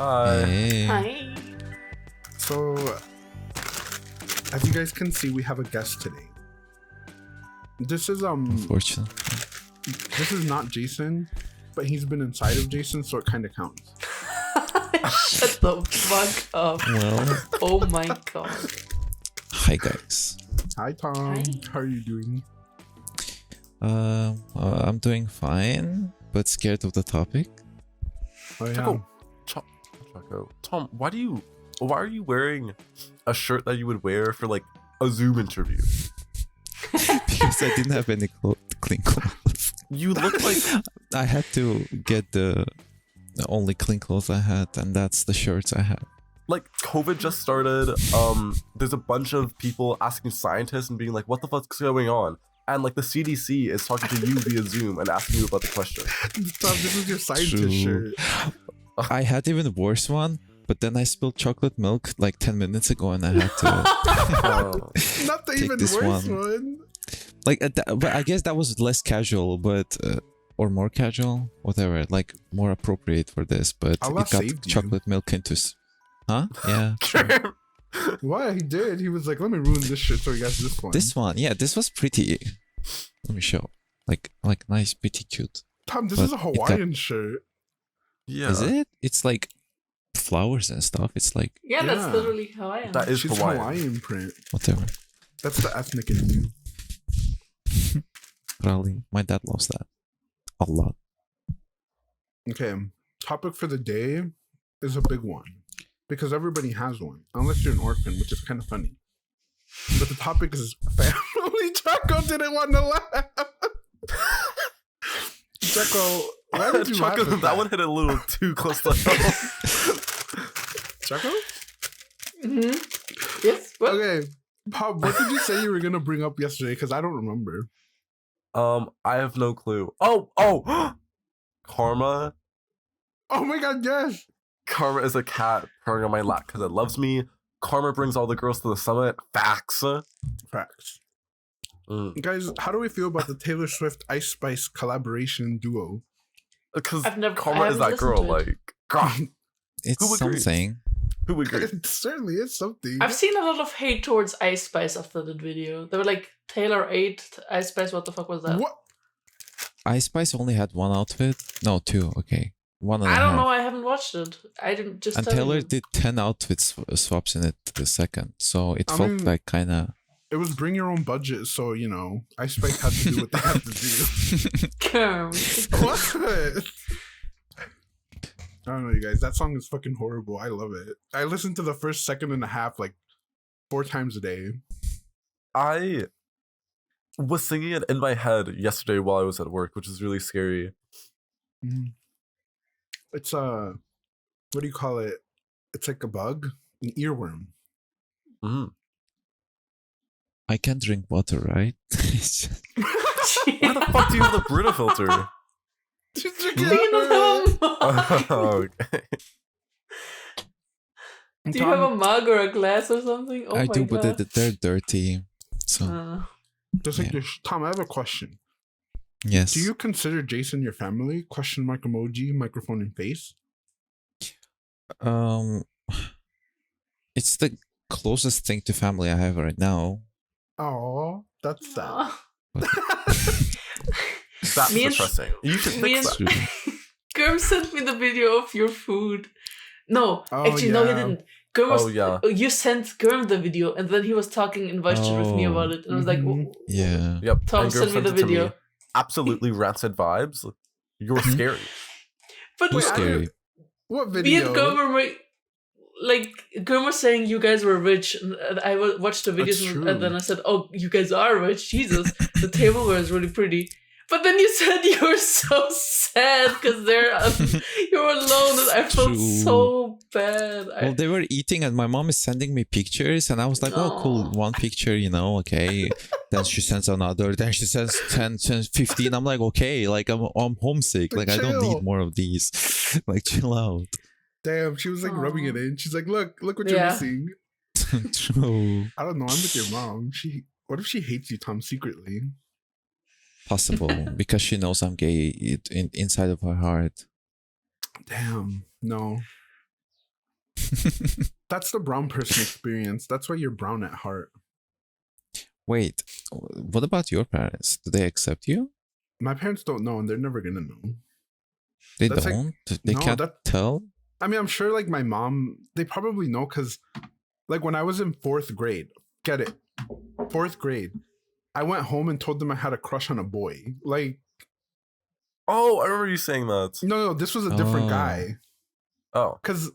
Hi. Hey. Hi. So, as you guys can see, we have a guest today. This is Unfortunately. this is not Jason, but he's been inside of Jason, so it kind of counts. Shut the fuck up. Well, Oh my god. hi guys. Hi, Tom. Hi. How are you doing? I'm doing fine, but scared of the topic. Oh yeah. Choco. Tom, why are you wearing a shirt that you would wear for like a Zoom interview? Because I didn't have any clean clothes. You look like I had to get the only clean clothes I had, and that's the shirts I have. like COVID just started. There's a bunch of people asking scientists and being like, "What the fuck's going on?" And like the CDC is talking to you via Zoom and asking you about the question. Tom, this is your scientist True. shirt. I had even worse one, but then I spilled chocolate milk like 10 minutes ago, and I had to Not the Take even this worse one. one. but I guess that was less casual, but or more casual, whatever, like more appropriate for this. But Allah it got saved you. chocolate milk into, huh? Yeah. Sure. Why? He did. He was like, let me ruin this shit so he got this one. This one, yeah, this was pretty. Let me show. Like nice, pretty cute. Tom, this but is a it got- Hawaiian shirt. Yeah, Is it? It's like flowers and stuff. It's like Yeah, that's Yeah. literally how I am. That is She's Hawaiian. Hawaiian print. whatever. That's the ethnic in you. Probably my dad loves that a lot. Okay, topic for the day is a big one because everybody has one, unless you're an orphan, which is kind of funny. But the topic is family. Choco didn't want to laugh. Choco, why did you laugh Choco, at that one hit a little too close to home. Choco? Mm-hmm. Yes. What? Okay, Pop, what did you say you were gonna bring up yesterday? Because I don't remember. I have no clue. Oh, Karma. Oh my god, yes. Karma is a cat purring on my lap because it loves me. Karma brings all the girls to the summit. Facts. Facts. Mm. Guys, how do we feel about the Taylor Swift Ice Spice collaboration duo? Because I've never- Karma I is that haven't girl. listened to it. Like, God, It's Who agrees? something. who agrees? It certainly is something. I've seen a lot of hate towards Ice Spice after that video. They were like, Taylor ate Ice Spice, what the fuck was that? What? Ice Spice only had one outfit. No, two. Okay, one and a I half. don't know, I haven't watched it. I didn't just And tell Taylor you. did 10 outfit swaps in it the second, so it I felt mean- like kind of. It was bring your own budget, so you know, Ice Spice had to do what they had to do. Kerm. What? I don't know, you guys. That song is fucking horrible. I love it. I listened to the first second and a half like 4 times a day. I was singing it in my head yesterday while I was at work, which is really scary. Mhm. It's what do you call it? It's like a bug, an earworm. Mm. I can drink water, right? It's just- Why the fuck do you have the Brita filter? She's Clean drinking them. Oh, okay. Do you have a mug or a glass or something? Oh I my do, god. but they're dirty. So Just like Yeah. this. Tom, I have a question. yes. Do you consider Jason your family? Question mark emoji, microphone and face. It's the closest thing to family I have right now. Oh, that's sad. Aw. That's Me and- depressing. You should me fix and- that. Gurm sent me the video of your food. No, Oh, actually, no, he yeah. didn't. Gurm was, Oh, yeah. You sent Gurm the video, and then he was talking in voice chat with me Oh. about it, and I was like, Mhm. "Oh, Yeah. Yep. Tom, and girl send me sent the it to video." Absolutely rancid vibes. You're Mhm. scary. But Who's Wait, I scary? What me and video? Gurm were Gurm was saying you guys were rich, and I watched the videos, That's and true. then I said, "Oh, you guys are rich, Jesus!" The tableware is really pretty. But then you said you were so sad because you're alone, and I felt True. so bad. Well, they were eating, and my mom is sending me pictures, and I was like, "Oh, cool, Aw. one picture, okay." Then she sends another. Then she sends 10, 15. I'm like, "Okay, like I'm homesick. Like I don't Chill. need more of these. Like chill out." Damn, she was like rubbing it Aw. in. She's like, look what you're Yeah. missing. True. I don't know. I'm with your mom. What if she hates you, Tom, secretly? Possible because she knows I'm gay inside of her heart. Damn, no. That's the brown person experience. That's why you're brown at heart. Wait, what about your parents? Do they accept you? My parents don't know, and they're never gonna know. They That's like- don't? They no, can't that- tell? I mean, I'm sure like my mom, they probably know because like when I was in 4th grade, get it? 4th grade, I went home and told them I had a crush on a boy. Like, Oh, I remember you saying that. no, this was a different Oh. guy. Oh. Because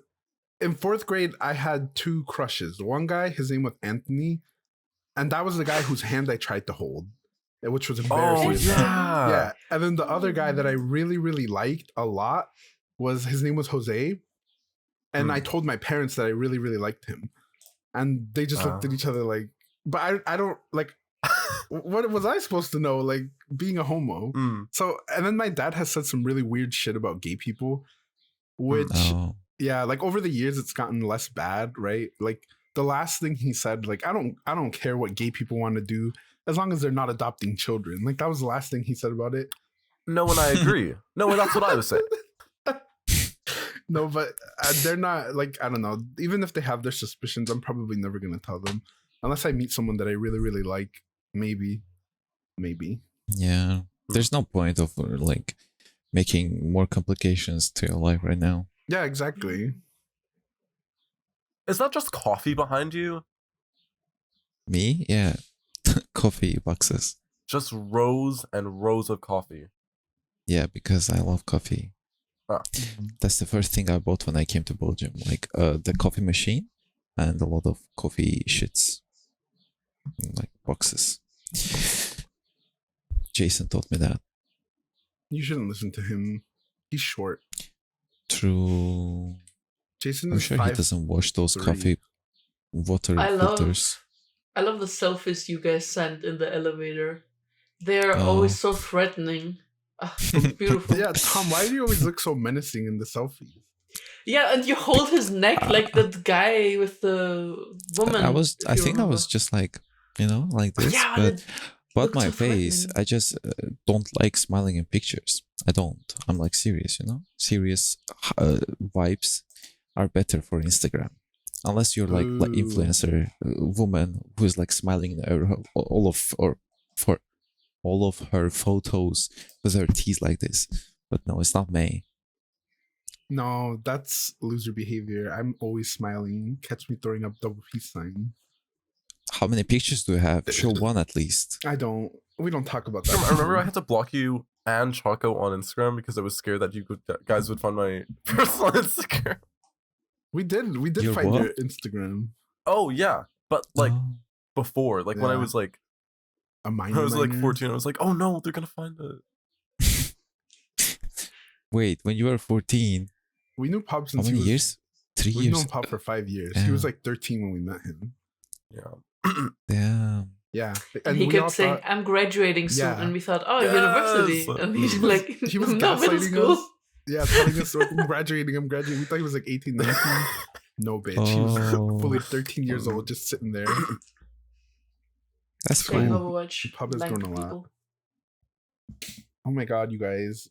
in 4th grade, I had 2 crushes. One guy, his name was Anthony, and that was the guy whose hand I tried to hold, which was embarrassing. Oh, as hell. yeah. Yeah. And then the other guy that I really, really liked a lot his name was Jose. And I told my parents that I really, really liked him. And they just looked at each other like, but I don't like, what was I supposed to know? Like being a homo. So, and then my dad has said some really weird shit about gay people, which, Oh. yeah, like over the years, it's gotten less bad, right? Like the last thing he said, like, I don't care what gay people want to do as long as they're not adopting children. Like that was the last thing he said about it. No, and I agree. No, and that's what I was saying. No, but they're not like, I don't know. Even if they have their suspicions, I'm probably never going to tell them unless I meet someone that I really, really like. Maybe. Yeah. There's no point of like making more complications to your life right now. Yeah, exactly. Is that just coffee behind you? Me? Yeah. Coffee boxes. Just rows and rows of coffee. Yeah, because I love coffee. Ah. That's the first thing I bought when I came to Belgium. Like the coffee machine and a lot of coffee shits. Like boxes. Jason taught me that. You shouldn't listen to him. He's short. True. Jason I'm is sure he 5'3". doesn't wash those coffee water I love- filters. I love the selfies you guys sent in the elevator. They're Oh. always so threatening. So beautiful. Yeah, Tom, why do you always look so menacing in the selfies? Yeah, and you hold his neck like that guy with the woman. I think I was just like, like this. Yeah, but that but looked my so face, threatening. I just don't like smiling in pictures. I don't. I'm like serious, Serious vibes are better for Instagram. Unless you're like Ooh. influencer woman who's like smiling in for all of her photos with her teeth like this. But no, it's not me. No, that's loser behavior. I'm always smiling. Catch me throwing up double peace sign. How many pictures do you have? Show one at least. We don't talk about that. I remember I had to block you and Choco on Instagram because I was scared that guys would find my personal Instagram. We did Your find what? your Instagram. Oh yeah, but like Oh. before, like when I Yeah. was like, A minor. I was like 14. I was like, oh no, they're gonna find it. Wait, when you were 14, We knew Pop how since many he was. years? 3 We've years. known Pop for 5 years. He was Yeah. like 13 when we met him. Yeah. Damn. Yeah, And he we all kept saying, thought- "I'm graduating soon," Yeah. and we thought, "Oh, Yes! university." And he's like, he was "No, middle gaslighting school." us. Yeah, telling us I'm graduating. We thought he was like 18, 19. No, bitch. He was Oh. fully 13 years old, just sitting there. That's Playing cool. Overwatch. Pub has like grown a lot. people. Oh my god, you guys.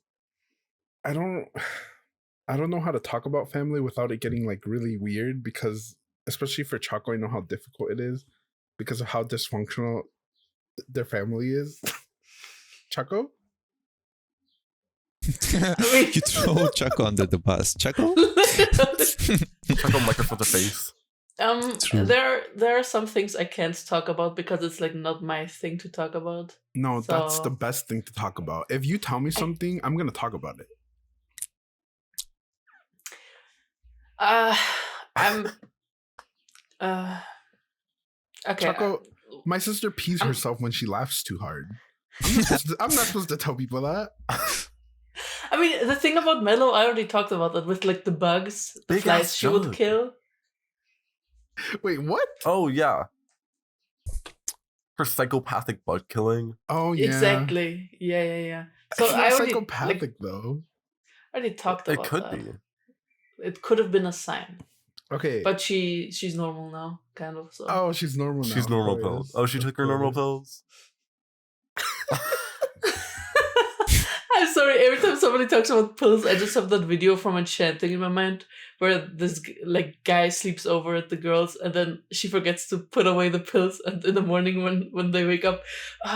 I don't know how to talk about family without it getting like really weird, because especially for Choco, I know how difficult it is because of how dysfunctional their family is. Choco? You throw Choco under the bus. Choco? Choco microphone to face. True. there are some things I can't talk about because it's like not my thing to talk about. No, that's the So- best thing to talk about. If you tell me something, I'm gonna talk about it. I'm okay. Choco, my sister pees I'm- herself when she laughs too hard. I'm not supposed to tell people that. I mean, the thing about Mello, I already talked about that with like the bugs, the Big flies ass she would jug. kill. Wait, what? Oh yeah. Her psychopathic bug killing. Oh yeah. Exactly. Yeah. So It's not I already, psychopathic like, though. already talked It about could that. be. It could have been a sign, Okay. but she's normal now, kind of. So Oh, she's normal now. She's normal of pills. course. Oh, she Of took her normal course. I pills. I'm sorry. Every time somebody talks about pills, I just have that video from Enchanting in my mind where this guy sleeps over at the girls, and then she forgets to put away the pills, and in the morning when they wake up,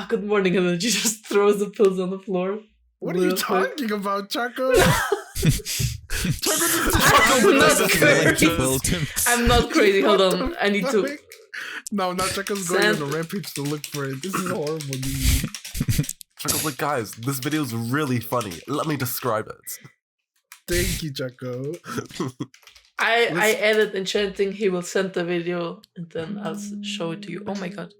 good morning, and then she just throws the pills on the floor. What are you talking about, Choco? I'm not crazy. Hold on. I need to. No, not Choco's going on a rampage to look for it. This is horrible. Choco's like, guys, this video is really funny. Let me describe it. Thank you, Choco. I edit Enchanting. He will send the video, and then I'll show it to you. Oh my god.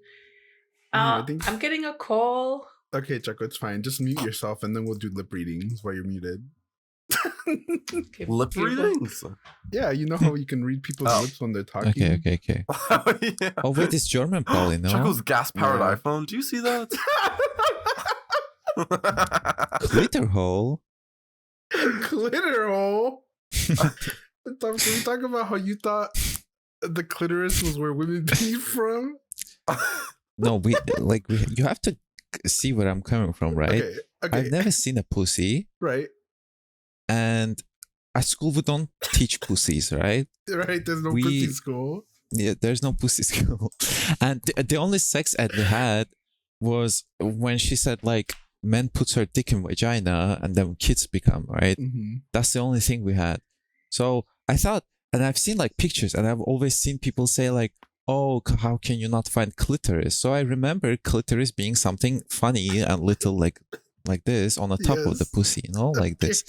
I'm getting a call. Okay, Choco, it's fine. Just mute yourself, and then we'll do lip readings while you're muted. Okay, Lip readings? Yeah, you know how you can read people's lips when they're talking? Okay. Yeah. Oh, wait, it's German Polly, no? Choco's gas-powered iPhone. Do you see that? Glitter hole? Glitter hole? Can we talk about how you thought the clitoris was where women pee from? No, you have to see where I'm coming from, right? Okay. I've never seen a pussy. Right. And at school, we don't teach pussies, right? Right, there's no pussy school. Yeah, there's no pussy school. And the only sex ed we had was when she said, like, men put her dick in vagina and then kids become, right? Mm-hmm. That's the only thing we had. So I thought, and I've seen, like, pictures, and I've always seen people say, like, oh, how can you not find clitoris? So I remember clitoris being something funny and little, like this on the top of the pussy, you know, like this.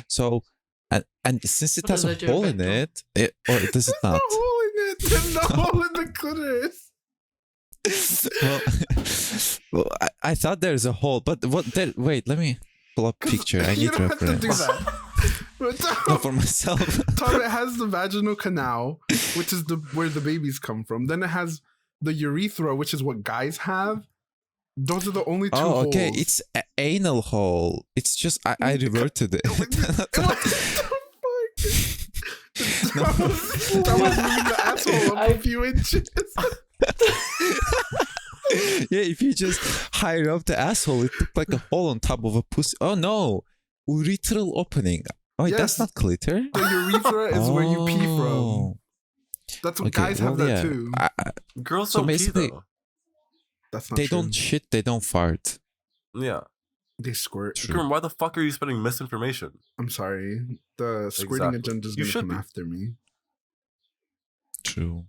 So, and since it has a hole in it, or does it not? There's no hole in it. There's no hole in the clitoris. Well, I thought there's a hole, but wait, let me pull up picture. I need reference. You don't have to do that. No, for myself. Tom, it has the vaginal canal, which is where the babies come from. Then it has the urethra, which is what guys have. Those are the only two holes. Okay, it's an anal hole. It's just I reverted it. What the fuck? That was moving the asshole up a few inches. Yeah, if you just higher up the asshole, it looked like a hole on top of a pussy. Oh no, urethral opening. Oh, yes. That's not clitor. The urethra is where you pee from. That's what guys have that too. Girls don't pee though. That's not they true. don't shit, they don't fart. Yeah. They squirt. Grim, why the fuck are you spreading misinformation? I'm sorry. The squirting agenda is going to come after me. True.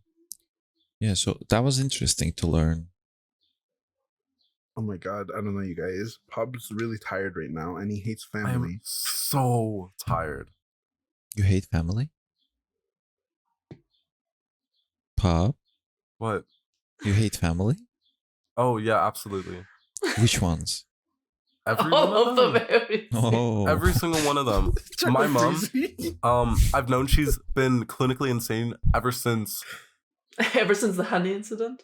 Yeah, so that was interesting to learn. Oh my god, I don't know, you guys. Pub's really tired right now, and he hates family. I am so tired. You hate family? Pub? What? You hate family? Oh yeah, absolutely. Which ones? Every All of them. Every single one of them. My mom, I've known she's been clinically insane ever since the honey incident?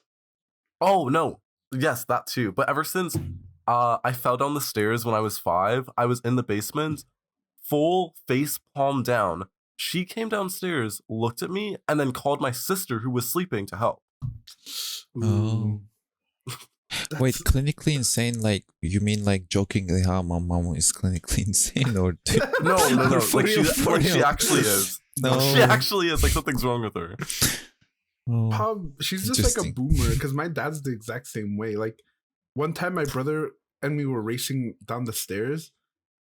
Oh no. Yes, that too. But ever since I fell down the stairs when I was 5, I was in the basement, full face palm down. She came downstairs, looked at me, and then called my sister who was sleeping to help. Oh. Wait, clinically insane, like, you mean like jokingly how my mom is clinically insane, or No, like she actually is. No. She actually is, like something's wrong with her. Oh, Pub, she's just like a boomer, because my dad's the exact same way. Like, one time my brother and me were racing down the stairs,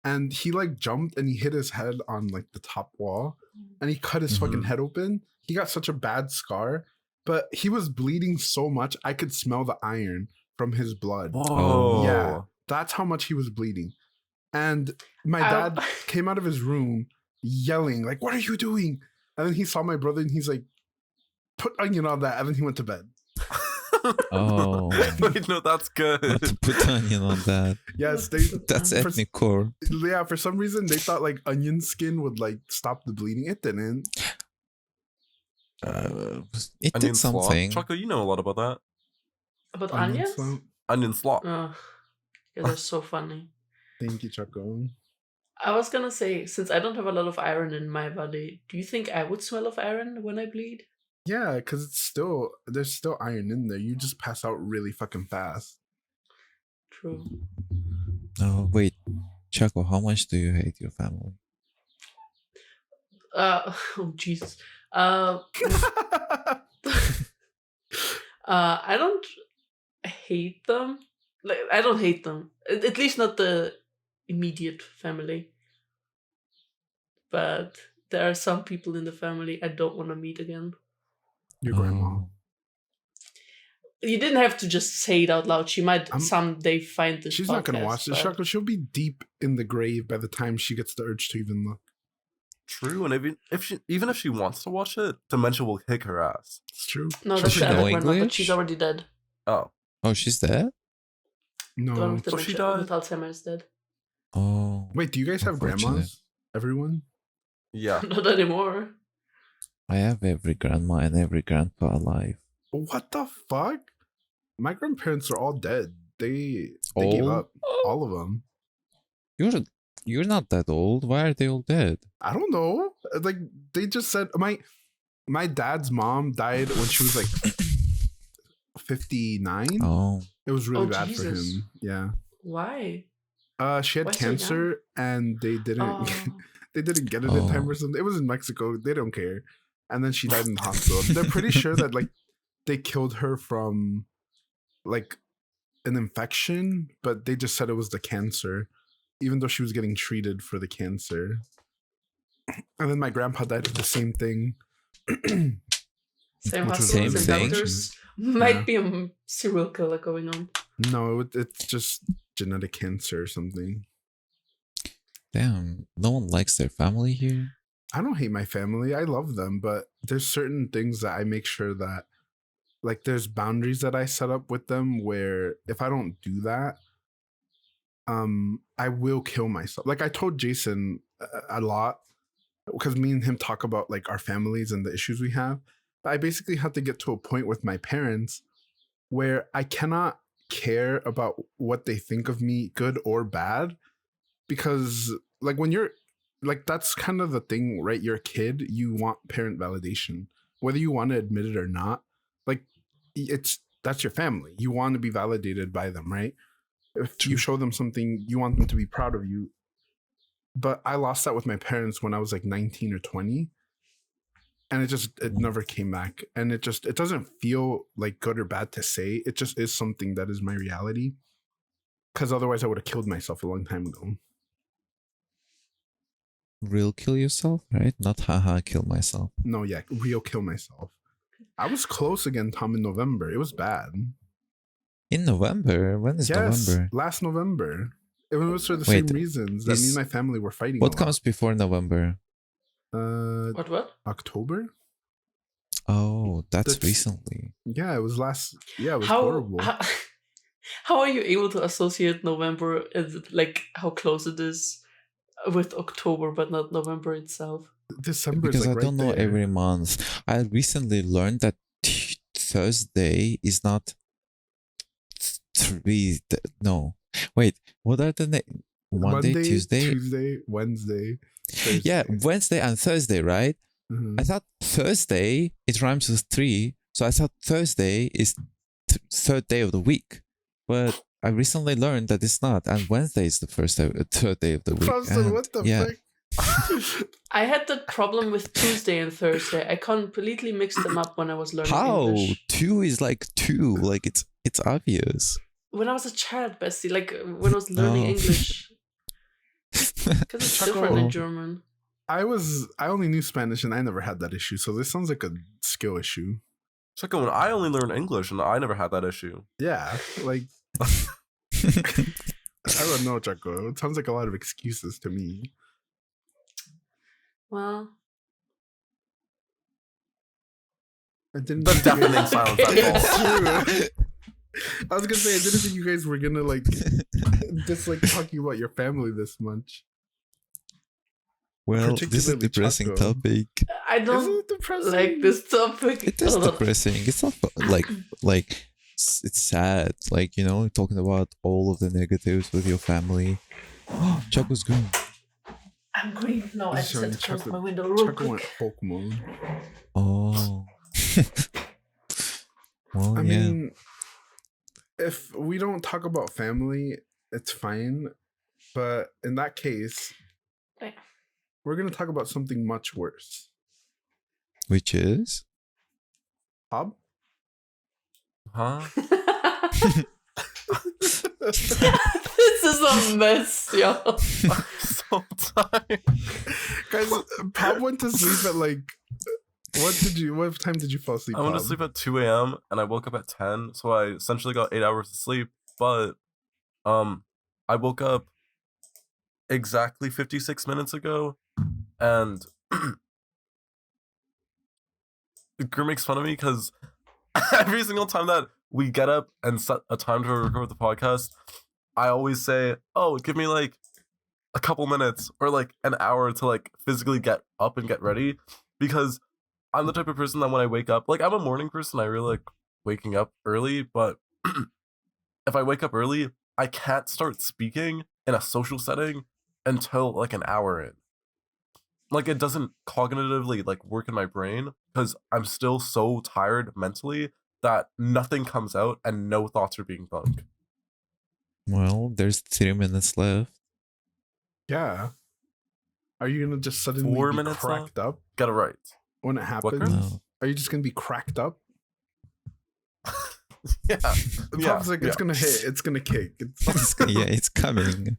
and he like jumped and he hit his head on like the top wall, and he cut his fucking head open. He got such a bad scar, but he was bleeding so much I could smell the iron from his blood. Whoa. Yeah, that's how much he was bleeding. And my dad came out of his room yelling, like, "What are you doing?" And then he saw my brother and he's like, "Put onion on that." And then he went to bed. Oh. Wait, no, that's good. Not to put onion on that. Yes, that's ethnic core. Yeah, for some reason they thought like onion skin would like stop the bleeding. It didn't. It did something. Choco, you know a lot about that. About onions? Onion slop. Yeah, they're so funny. Thank you, Choco. I was gonna say, since I don't have a lot of iron in my body, do you think I would smell of iron when I bleed? Yeah, because there's still iron in there. You just pass out really fucking fast. True. Oh, wait. Choco, how much do you hate your family? Oh Jesus. I don't hate them. Like I don't hate them. At least not the immediate family. But there are some people in the family I don't want to meet again. Your grandma. Oh. You didn't have to just say it out loud. She might someday find this. She's not gonna podcast, watch this, but- Choco. She'll be deep in the grave by the time she gets the urge to even look. True, and even if she wants to watch it, dementia will kick her ass. It's true. No, Does that's she the other know grandma, but English? she's already dead. Oh, Oh, she's dead? The one No. with So she dementia, with died? Alzheimer's dead. Oh. Wait, do you guys have Unfortunate. grandmas? Everyone? yeah. Not anymore. I have every grandma and every grandpa alive. What the fuck? My grandparents are all dead. They gave Old? up. All of them. You're not that old. Why are they all dead? I don't know. Like they just said my dad's mom died when she was like 59. Oh. It was really Oh, bad Jesus. for him. Yeah. Why? She had Why so young? cancer and they didn't Oh. they didn't get it in time Oh. or something. It was in Mexico. They don't care. And then she died in the hospital. They're pretty sure that like they killed her from like an infection, but they just said it was the cancer, even though she was getting treated for the cancer. And then my grandpa died of the same thing. Same Which was hospital, Same same thing? doctors. Might Yeah. be a serial killer going on. No, it's just genetic cancer or something. Damn. No one likes their family here? I don't hate my family. I love them, but there's certain things that I make sure that like there's boundaries that I set up with them where if I don't do that, I will kill myself. Like I told Jason a lot because me and him talk about like our families and the issues we have. But I basically had to get to a point with my parents where I cannot care about what they think of me, good or bad, because like when you're like that's kind of the thing, right? You're a kid, you want parent validation, whether you want to admit it or not. Like that's your family. You want to be validated by them, right? If you show them something, you want them to be proud of you. But I lost that with my parents when I was like 19 or 20. And it never came back. And it doesn't feel like good or bad to say. It just is something that is my reality. Because otherwise I would have killed myself a long time ago. Real kill yourself, right? Not haha kill myself. No, yeah, real kill myself. I was close again, Tom, in November. It was bad. In November? When is November? Last November. It was for the Wait, same reasons that me is- and my family were fighting. What comes before November? What? October? Oh, that's That's- recently. Yeah, it was last. Yeah, it was horrible. How are you able to associate November as like how close it is with October, but not November itself? December is Because like I don't right know there. every month. I recently learned that Thursday is not no. Wait, what are the Monday, Tuesday? Wednesday, Thursday. Yeah, Wednesday and Thursday, right? Mhm. I thought Thursday it rhymes with 3, so I thought Thursday is third day of the week. But I recently learned that it's not, and Wednesday is the third day of the week. Faustin, and what the yeah. frick? I had that problem with Tuesday and Thursday. I completely mixed them up when I was learning How? English. 2 is like 2, like it's obvious. When I was a child, Bestie, like when I was learning Oh. English. Because it's different in Oh. German. I only knew Spanish and I never had that issue. So this sounds like a skill issue. Choco, when I only learned English and I never had that issue. Yeah, like I don't know, Choco. It sounds like a lot of excuses to me. Well, I didn't. The think you deafening guys- silence. That's True. I was gonna say I didn't think you guys were gonna like just like talking about your family this much. Well, this is a Particularly depressing Choco. topic. I Isn't don't it depressing? like this topic. It is a lot. depressing. It's not like it's sad. Like, you know, talking about all of the negatives with your family. Choco's green. I'm green. No, I This is just had to showing close chocolate- my window real Choco went quick. Hulk mode. Oh. Well, I yeah. mean, if we don't talk about family, it's fine. But in that case, Right. we're going to talk about something much worse. Which is? Bob? Huh? This is a mess, yo. I'm so tired. Guys, Bob went to sleep at like... What time did you fall asleep, I went to Bob? sleep at 2 a.m. and I woke up at 10, so I essentially got 8 hours of sleep. But I woke up exactly 56 minutes ago, and Grim makes fun of me because every single time that we get up and set a time to record the podcast, I always say, "Oh, give me like a couple minutes or like an hour to like physically get up and get ready," because I'm the type of person that when I wake up, like I'm a morning person, I really like waking up early, but if I wake up early, I can't start speaking in a social setting until like an hour in. Like it doesn't cognitively like work in my brain because I'm still so tired mentally that nothing comes out and no thoughts are being thunk. Well, there's 3 minutes left. Yeah. Are you going to just suddenly 4 be minutes cracked up Get it right. when it happens? No. Are you just going to be cracked up? Yeah. Pop's like, it's going to hit. It's going to kick. It's coming.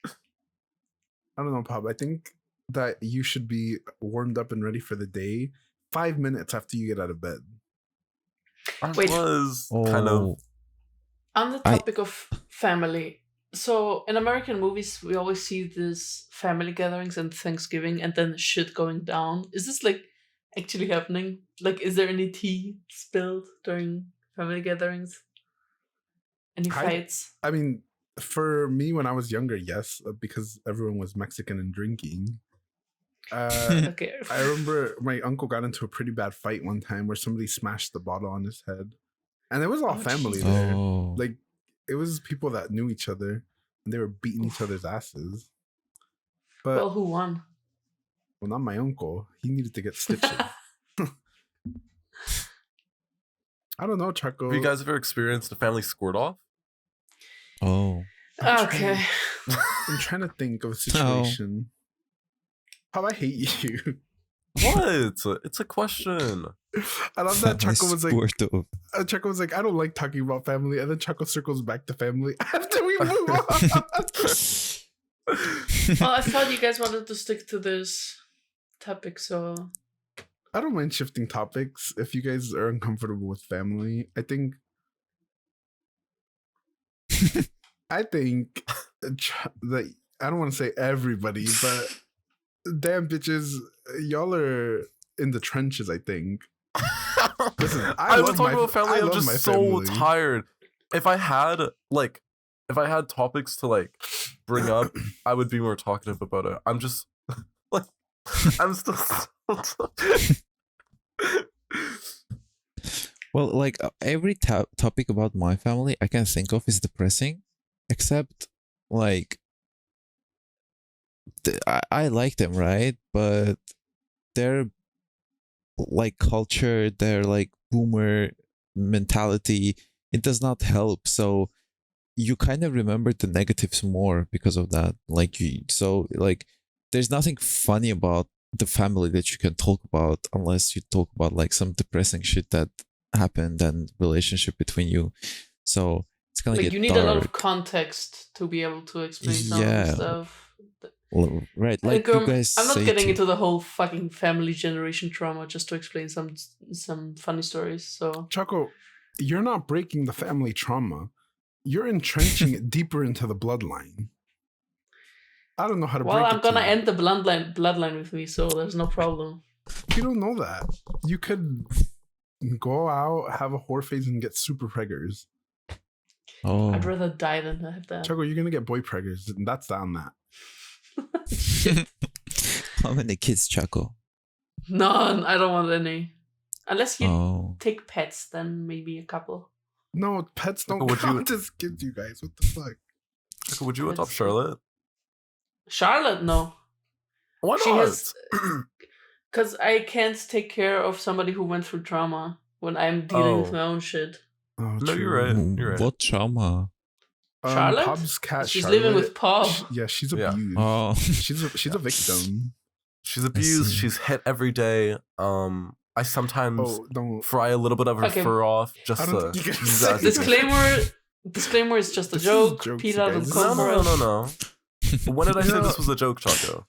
I don't know, Pop. I think that you should be warmed up and ready for the day 5 minutes after you get out of bed. I Wait. was kind of Oh, On the topic of family, so in American movies, we always see this family gatherings and Thanksgiving and then shit going down. Is this like actually happening? Like, is there any tea spilled during family gatherings? Any fights? I mean, for me, when I was younger, yes, because everyone was Mexican and drinking. Okay. I remember my uncle got into a pretty bad fight one time where somebody smashed the bottle on his head. And there was all Oh, family Jesus. there. oh. Like, it was people that knew each other and they were beating each other's asses. But, Well, who won? well, not my uncle. He needed to get stitches. I don't know, Choco. Have you guys ever experienced a family squirt off? Oh. Okay. I'm trying to think of a situation. How I hate you. What? It's a question. I love that Choco was like, Sport of- Choco was like, I don't like talking about family, and then Choco circles back to family after we move on. Well, I thought you guys wanted to stick to this topic, so I don't mind shifting topics if you guys are uncomfortable with family. I think that I don't want to say everybody, but damn bitches, y'all are in the trenches. I think. Listen, I was love talking my- about family. I I'm love just my so family. tired. If I had topics to like bring up, I would be more talkative about it. I'm just like I'm still so tired. Well, like every topic about my family I can think of is depressing, except like I like them, right? But their like culture, their like boomer mentality, it does not help. So you kind of remember the negatives more because of that. Like there's nothing funny about the family that you can talk about unless you talk about like some depressing shit that happened and relationship between you. So it's gonna like get you need dark. a lot of context to be able to explain some of Yeah. the stuff. Right, like you guys I'm not say getting to- into the whole fucking family generation trauma just to explain some funny stories. So Choco, you're not breaking the family trauma. You're entrenching it deeper into the bloodline. I don't know how to well, break I'm it to gonna you. end the bloodline with me, so there's no problem. You don't know that. You could go out, have a whore phase, and get super preggers. Oh, I'd rather die than have that. Choco, you're gonna get boy preggers, and that's on that. how many kids, Chaco? None. I don't want any. Unless you Oh, take pets, then maybe a couple. No, pets don't Would you- count as kids, you guys. What the fuck? Would you adopt That's- Charlotte? Charlotte, no. Why She not? has- Because I can't take care of somebody who went through trauma when I'm dealing with Oh. my own shit. Oh, No, you're true. right. You're right. what trauma? Charlotte? Pob's cat. She's Charlotte, living with Pob. she's Yeah. abused. Oh, She's a victim. She's abused. see. She's hit every day. I sometimes Oh, don't. fry a little bit of her Okay. fur off just I to don't think you can use say that as a- Disclaimer is just a This is joke. jokes, Peter you will guys. come for us. No. When did I say No. this was a joke, Choco?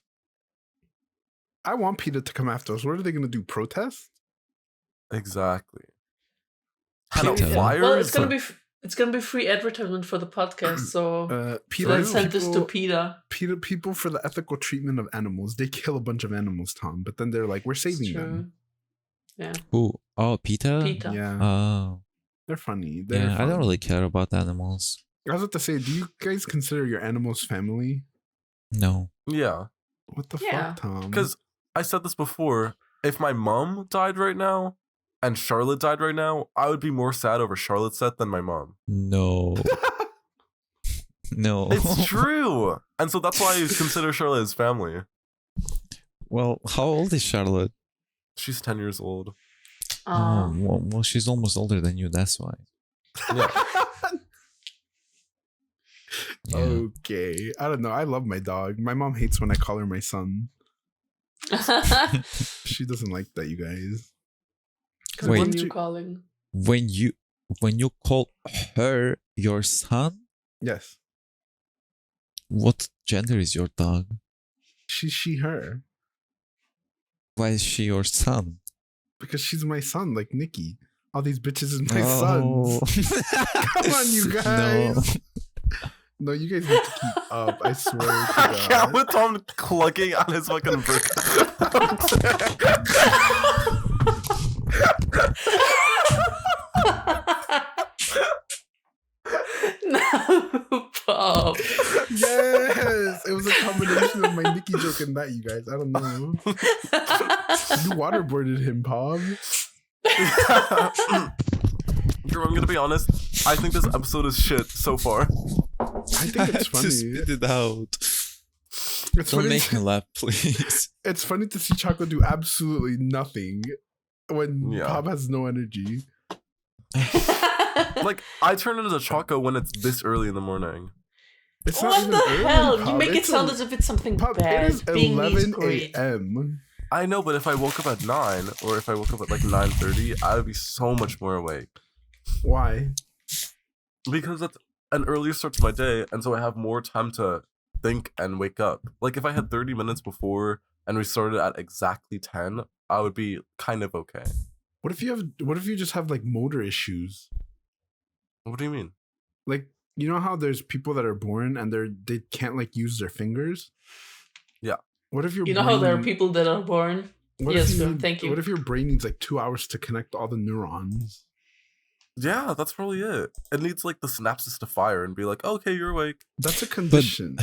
I want PETA to come after us. What are they gonna do? Protest? Exactly. Hand out PETA. flyers. Well, it's gonna be free advertisement for the podcast, so PETA. let's send this to people, PETA. people for the ethical treatment of animals. They kill a bunch of animals, Tom, but then they're like, we're It's saving true. them. Yeah. who? Oh, PETA. PETA. Yeah, Oh, they're funny. They're yeah. I fun. don't really care about animals. I was about to say, do you guys consider your animals family? No. Yeah. What the Yeah. fuck, Tom? Because I said this before. If my mom died right now and Charlotte died right now, I would be more sad over Charlotte's death than my mom. No. No. It's true. And so that's why I consider Charlotte as family. Well, how old is Charlotte? She's 10 years old. Oh, well, she's almost older than you. That's why. Yeah. Yeah. Okay, I don't know. I love my dog. My mom hates when I call her my son. She doesn't like that, you guys. Because Wait. what are you calling? when you call her your son, Yes, what gender is your dog? she, her, Why is she your son? because she's my son, like Nikki. All these bitches is my Oh. sons. Come on, you No. guys. No, you guys need to keep up. I swear to I can't God. with Tom clucking on his fucking brick. No, Bob. Yes, it was a combination of my Nikki joke and that, you guys. I don't know. You waterboarded him, Bob. I'm gonna be honest. I think this episode is shit so far. I think it's funny. Just spit it out. It's Don't funny. make me laugh, please. It's funny to see Choco do absolutely nothing when Yeah. Bob has no energy. Like, I turn into Choco when it's this early in the morning. It's not What even the early, hell? You Bob. make it It's sound as if it's something Bob, bad. it is Being me is 11 great. a.m. I know, but if I woke up at 9 or if I woke up at like 9:30, I would be so much more awake. Why? Because that's an earlier start to my day, and so I have more time to think and wake up. Like, if I had 30 minutes before and we started at exactly 10, I would be kind of okay. What if you just have like motor issues? What do you mean? Like, you know how there's people that are born and they can't like use their fingers? Yeah. What if your You know how there are brain- people that are born? what Yes, if Phil, need- thank you. What if your brain needs like 2 hours to connect all the neurons? Yeah, that's probably it. It needs like the synapses to fire and be like, okay, you're awake. That's a condition.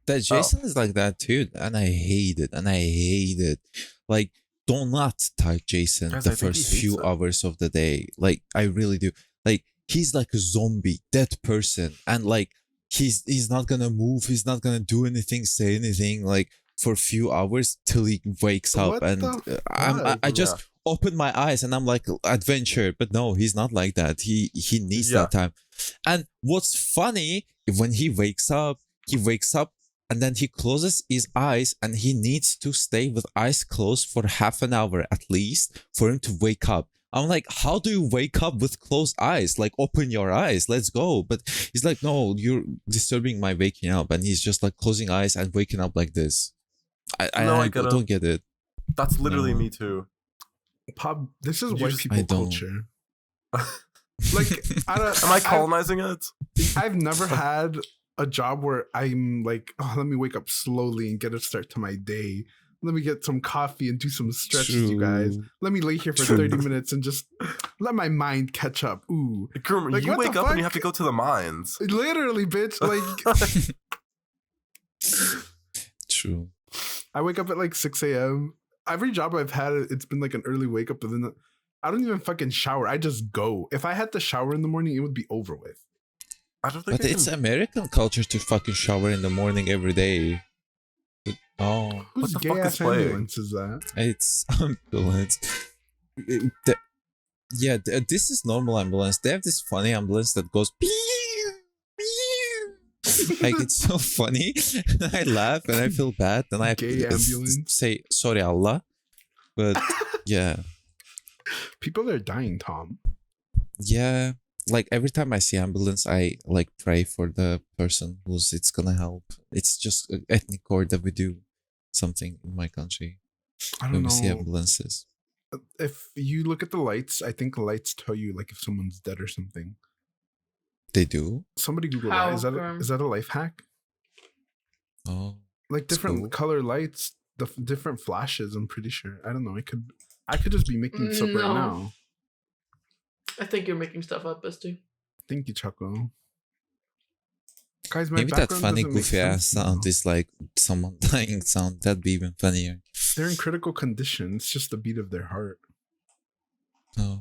That Jason is like that too, and I hate it. Like, do not type Jason Guys, the I think he first hates few it. hours of the day. Like, I really do. Like, he's like a zombie, dead person, and like he's not gonna move. He's not gonna do anything, say anything. Like for a few hours till he wakes up, What and the I fuck? just open my eyes and I'm like adventure, but no, he's not like that. He needs Yeah. that time. And what's funny, when he wakes up and then he closes his eyes and he needs to stay with eyes closed for half an hour at least for him to wake up. I'm like, how do you wake up with closed eyes? Like, open your eyes, let's go. But he's like, no, you're disturbing my waking up. And he's just like closing eyes and waking up like this. I get it. don't get it. That's literally No. me too. Pop, this is You white just- people I don't. culture. Like, Am I colonizing it? I've never had a job where I'm like, oh, let me wake up slowly and get a start to my day. Let me get some coffee and do some stretches, you guys. True. Let me lay here for True. 30 minutes and just let my mind catch up. Ooh. Gurm, Like, you what the wake up and you fuck? have to go to the mines. Literally, bitch. Like, True. I wake up at like 6 a.m. Every job I've had, it's been like an early wake up, but then I don't even fucking shower. I just go. If I had to shower in the morning, it would be over with. I don't think But I it's can... American culture to fucking shower in the morning every day. Oh, Whose the gay fuck is ass playing? ambulance is that? it's ambulance. This is normal ambulance. They have this funny ambulance that goes pew, pew, Like it's so funny. I laugh and I feel bad. And I Gay ambulance. say sorry Allah. But yeah. People are dying, Tom. Yeah. Like every time I see ambulance, I like pray for the person who's it's gonna help. It's just an ethnic core that we do something in my country I when don't we see know. ambulances. If you look at the lights, I think lights tell you like if someone's dead or something. They do? Somebody Google How that. come? Is that a life hack? Oh. Like different cool. color lights, different flashes. I'm pretty sure. I don't know. I could just be making this up right No. now. I think you're making stuff up, bestie. Thank you, Choco. Guys, my Maybe that background funny doesn't make goofy ass sense now. sound is like someone dying sound. That'd be even funnier. They're in critical condition. It's just the beat of their heart. Oh,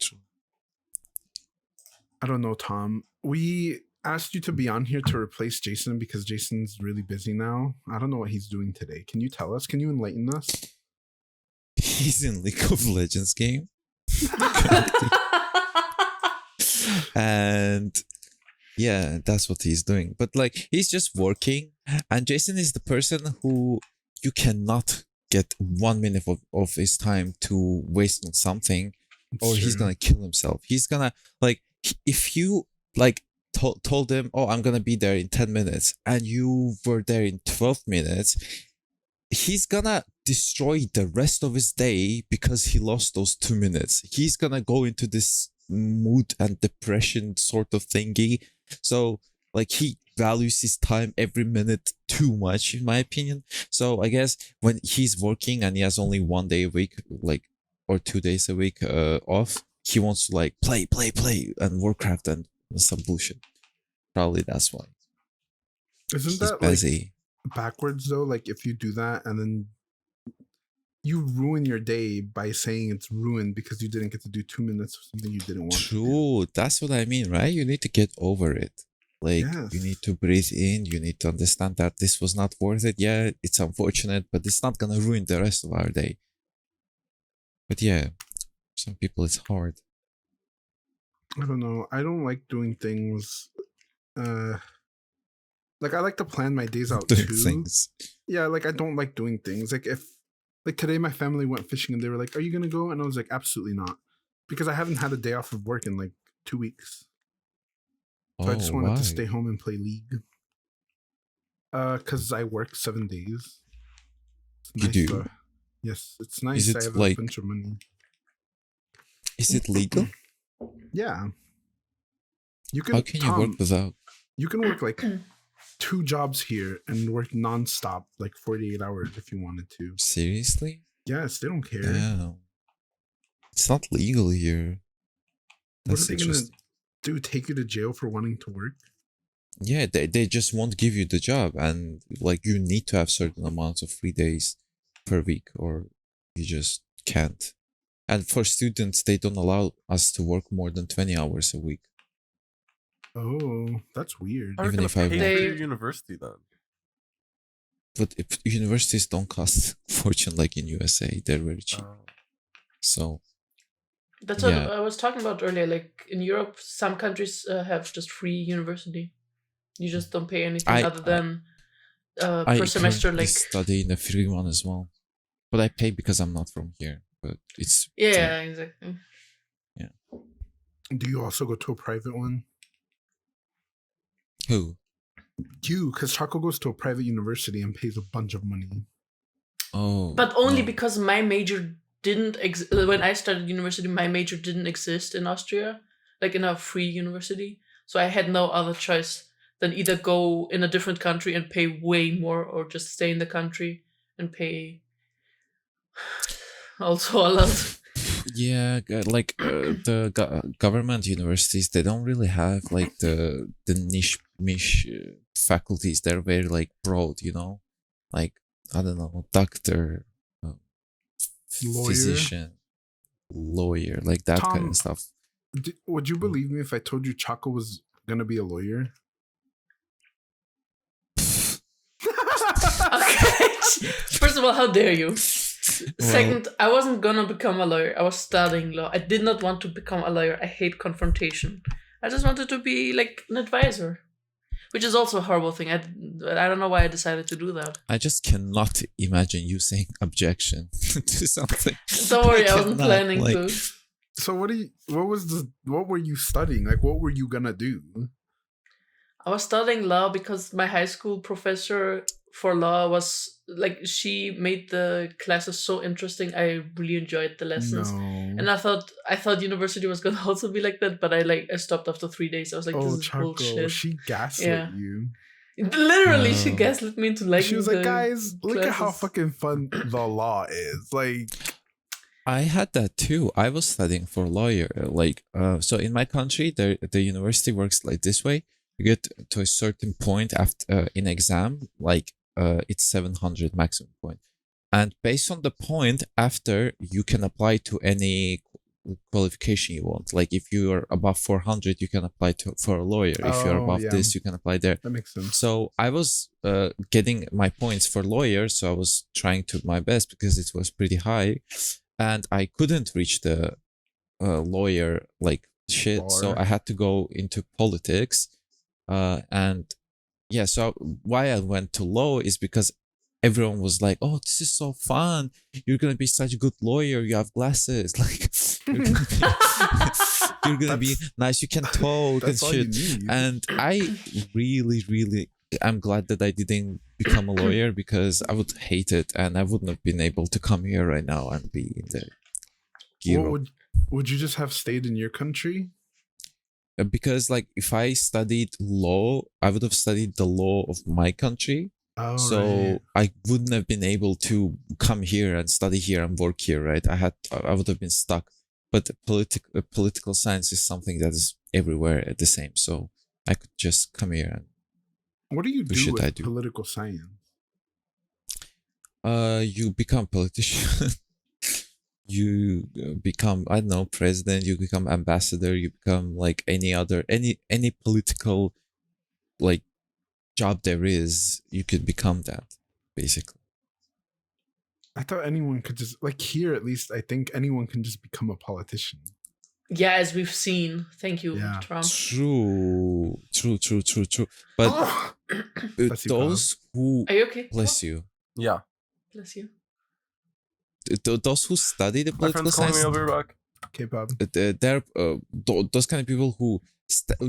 true. I don't know, Tom. We asked you to be on here to replace Jason because Jason's really busy now. I don't know what he's doing today. Can you tell us? Can you enlighten us? He's in League of Legends game. And yeah, that's what he's doing. But like he's just working, and Jason is the person who you cannot get 1 minute of his time to waste on something, or he's gonna kill himself. He's gonna like if you like told him, oh, I'm gonna be there in 10 minutes, and you were there in 12 minutes, he's gonna destroy the rest of his day because he lost those 2 minutes. He's gonna go into this mood and depression sort of thingy. So like he values his time every minute too much, in my opinion. So I guess when he's working and he has only 1 day a week, like, or 2 days a week off, he wants to like play and Warcraft and some bullshit. Probably that's why. Isn't He's that busy. like backwards though? Like if you do that and then you ruin your day by saying it's ruined because you didn't get to do 2 minutes of something you didn't want to do. True. That's what I mean, right? You need to get over it. Like, you Yes. need to breathe in. You need to understand that this was not worth it. Yeah, it's unfortunate, but it's not going to ruin the rest of our day. But yeah, some people it's hard. I don't know. I don't like doing things. Like I like to plan my days out Doing too. things. Yeah, like I don't like doing things. Like if like today my family went fishing and they were like, "Are you gonna go?" And I was like, "Absolutely not," because I haven't had a day off of work in like 2 weeks. So I just wanted why? to stay home and play League. Because I work 7 days. It's You do? to- yes, it's nice. it I have like- a bunch of money. Is it legal? Yeah. You can. How can you Tom, work without? You can work like 2 jobs here and work nonstop, like 48 hours if you wanted to. Seriously? Yes, they don't care. Damn. It's not legal here. What That's are they gonna interesting. do? Take you to jail for wanting to work? Yeah, they just won't give you the job, and like you need to have certain amounts of free days per week, or you just can't. And for students, they don't allow us to work more than 20 hours a week. Oh, that's weird. How are you Even gonna if I pay want- for your university then? But if universities don't cost fortune like in USA, they're very cheap. So That's what Yeah. I was talking about earlier. Like in Europe, some countries have just free university. You just don't pay anything I- other than I per semester. currently Like study in a free one as well, but I pay because I'm not from here. But it's yeah, exactly. Do you also go to a private one? who? You, because Chaco goes to a private university and pays a bunch of money. Oh, But only no. because my major didn't when I started university, my major didn't exist in Austria, like in a free university. So I had no other choice than either go in a different country and pay way more, or just stay in the country and pay also a lot. Yeah, like the government universities, they don't really have like the niche faculties. They're very like broad, you know, like I don't know, doctor, Lawyer? physician, lawyer, like that kind Tom, of stuff. Would you believe me if I told you Chaco was gonna be a lawyer? Okay. First of all, how dare you? Second, I wasn't gonna become a lawyer. I was studying law. I did not want to become a lawyer. I hate confrontation. I just wanted to be like an advisor. which is also a horrible thing. I don't know why I decided to do that. I just cannot imagine you saying objection to something. Don't worry, I wasn't cannot, planning like- to. So what were you studying? Like, what were you gonna do? I was studying law because my high school professor for law was like, she made the classes so interesting. I really enjoyed the lessons. No. And I thought university was gonna also be like that, but I stopped after 3 days. I was like, this Oh, is Choco, bullshit. she gaslit Yeah. you. Literally, she No. gaslit me into liking She was like, the guys, look at how classes. fucking fun the law is. Like, I had that too. I was studying for lawyer. Like, so in my country, the university works like this way. You get to a certain point after in exam, like it's 700 maximum point, and based on the point after, you can apply to any qualification you want. Like if you are above 400, you can apply for a lawyer. If you're Oh, above yeah. this, you can apply there. that makes sense. So I was getting my points for lawyer, so I was trying to my best because it was pretty high, and I couldn't reach the lawyer like shit. So Bar. I had to go into politics, and yeah. So why I went to law is because everyone was like, "Oh, this is so fun! You're gonna be such a good lawyer. You have glasses, like you're gonna be nice. You can talk and That's all you shit." need. And I really I'm glad that I didn't become a lawyer because I would hate it and I wouldn't have been able to come here right now and be in the gear. Would you just have stayed in your country? Because like if I studied law, I would have studied the law of my country. Oh, So right. I wouldn't have been able to come here and study here and work here, right? I would have been stuck. But political science is something that is everywhere at the same. So I could just come here and What do you Who do should I with do? political science? you become politician. You become, I don't know, president, you become ambassador, you become like any political like job there is, you could become that basically. I thought anyone could just, like, here at least, I think anyone can just become a politician. Yeah, as we've seen. Thank you, Yeah. Trump. True. But Oh, Bless you, those who, are you okay? bless you, Yeah. Bless you. those who study the My political friend's calling me. science, I'll be back. K-pop. they're those kind of people who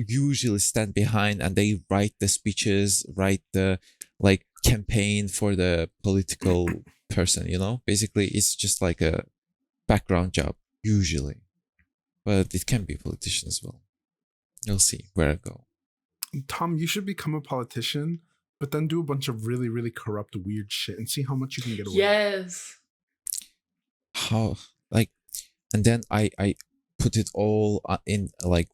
usually stand behind and they write the speeches, write the like campaign for the political person, you know? Basically, it's just like a background job, usually. But it can be a politician as well. You'll see where I go. Tom, you should become a politician, but then do a bunch of really, really corrupt, weird shit and see how much you can get away with. Yes. How, like, and then I put it all in like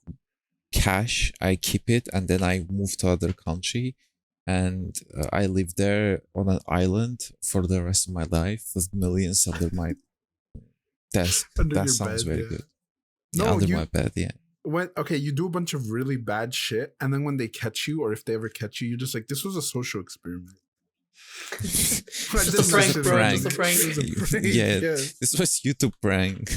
cash. I keep it and then I move to other country and I live there on an island for the rest of my life with millions under my desk. Under That your sounds bed, very yeah. good. No, Yeah, under you- my bed, yeah. Okay, you do a bunch of really bad shit, and then when they catch you, or if they ever catch you, you're just like, this was a social experiment. Just This a was prank, a bro. prank. Just a prank. It was a prank, Yeah. yes. This was YouTube prank.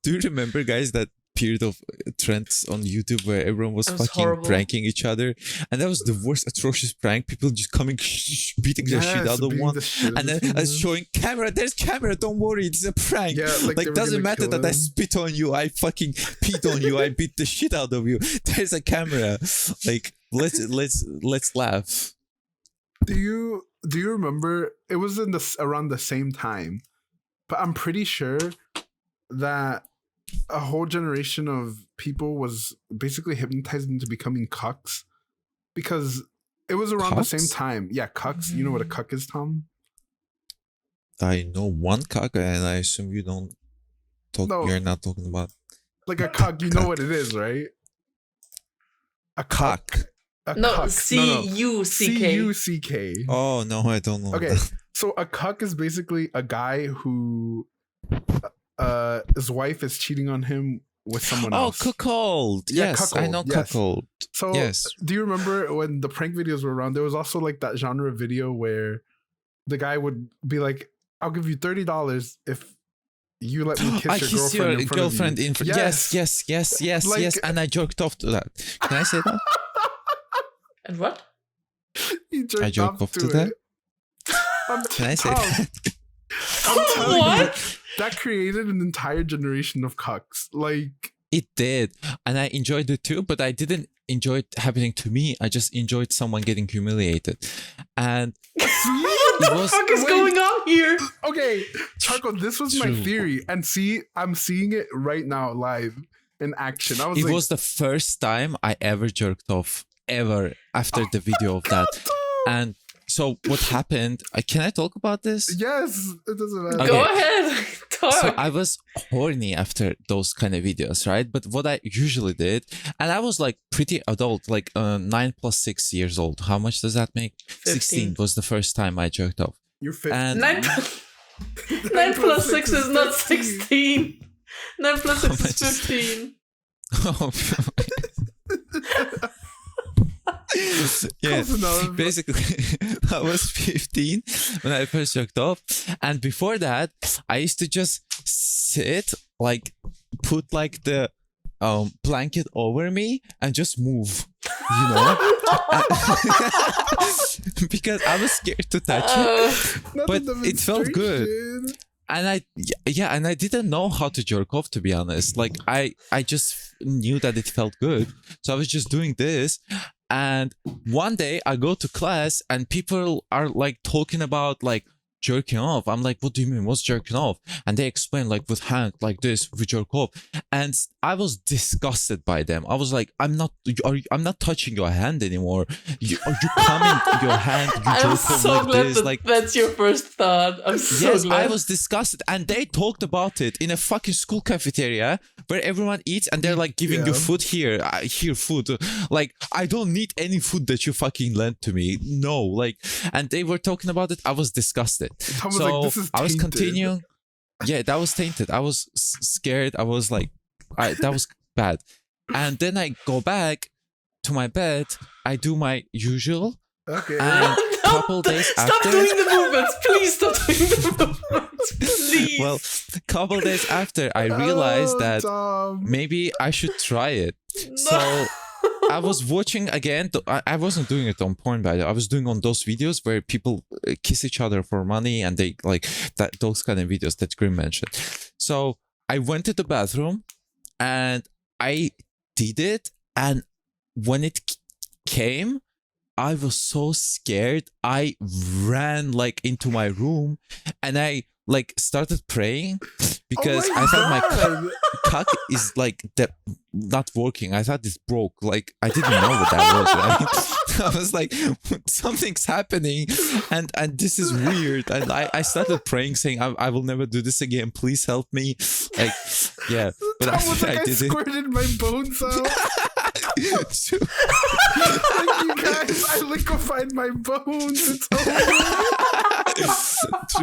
Do you remember, guys, that period of trends on YouTube where everyone was That was fucking horrible. pranking each other? And that was the worst atrocious prank. People just coming, beating the shit Yes, out of beating one. the shit out And of then someone. showing camera, there's camera, don't worry, it's a prank. Yeah, like they Like were doesn't gonna matter kill that I him. spit on you, I fucking peed on you, I beat the shit out of you. There's a camera. Like let's laugh. Do you remember? It was in around the same time, but I'm pretty sure that a whole generation of people was basically hypnotized into becoming cucks because it was around the same Cucks? time. Yeah, cucks. You know what a cuck is, Tom? I know one cock and I assume you don't talk No. you're not talking about Like a cuck. You know what it is, right? A cuck. cock. A No, cuck. C-U-C-K. C-U-C-K. Oh no, I don't know. Okay, that. so a cuck is basically a guy who his wife is cheating on him with someone Oh, else. cuckold. Yeah, Yes, I cuckold, know yes. cuckold. So Yes. do you remember when the prank videos were around? There was also like that genre of video where the guy would be like, "I'll give you $30 if you let me I kiss kissed your your girlfriend in front of you." Yes, yes, yes, Like- and I jerked off to that. Can I say that? And what? He jerked I jerk off to that. Can I say that? I'm telling you, What? that created an entire generation of cucks. Like, It did, and I enjoyed it too, but I didn't enjoy it happening to me. I just enjoyed someone getting humiliated. And What the was- fuck is wait. going on here? okay, Choco, this was my True. theory. And see, I'm seeing it right now live in action. I was it like, was the first time I ever jerked off, ever, after the video of that. And so what happened, can I talk about this? yes, it doesn't matter. Okay. Go ahead. Talk. So I was horny after those kind of videos, right? But what I usually did, and I was like pretty adult, like 9 plus 6 years old. How much does that make? 16 was the first time I jerked off. You're 15. And 9 plus 6 is not 16. 9 plus 6 is 15. Oh, yeah, Close enough. basically, I was 15 when I first jerked off, and before that, I used to just sit, like, put like the blanket over me and just move, you know, because I was scared to touch it. Uh, But it felt good. Demonstration. And I didn't know how to jerk off, to be honest. Like I just knew that it felt good, so I was just doing this. And one day I go to class and people are like talking about like jerking off. I'm like, what do you mean? What's jerking off? And they explain like with hand like this, we jerk off. And I was disgusted by them. I was like, I'm not touching your hand anymore. You come in your hand, you I'm jerk off so like glad this, that like. that's your first thought. I'm so Yes, glad. I was disgusted, and they talked about it in a fucking school cafeteria where everyone eats, and they're like giving you Yeah. food here, here food. Like I don't need any food that you fucking lent to me. No, like, and they were talking about it. I was disgusted. Tom was So like, this is I was tainted. continuing. Yeah, that was tainted. I was scared. I was like, that was bad. And then I go back to my bed. I do my usual. Okay. And couple days Stop after. doing the movements. Please stop doing the movements. Please. Well, couple days after, I realized Oh, that Tom. maybe I should try it. No. So I was watching again. I wasn't doing it on porn, but I was doing on those videos where people kiss each other for money, and they like that, those kind of videos that Grim mentioned. So I went to the bathroom and I did it. And when it came, I was so scared. I ran like into my room and I like started praying because Oh my I thought my God. cuck is like not working. I thought it's broke. Like I didn't know what that was. Right? I was like, something's happening, and this is weird. And I started praying, saying, I will never do this again. Please help me. Like, yeah. But Tom was after like, I I did it. squirted my bones out. Like, you guys, I liquefied my bones. It's over.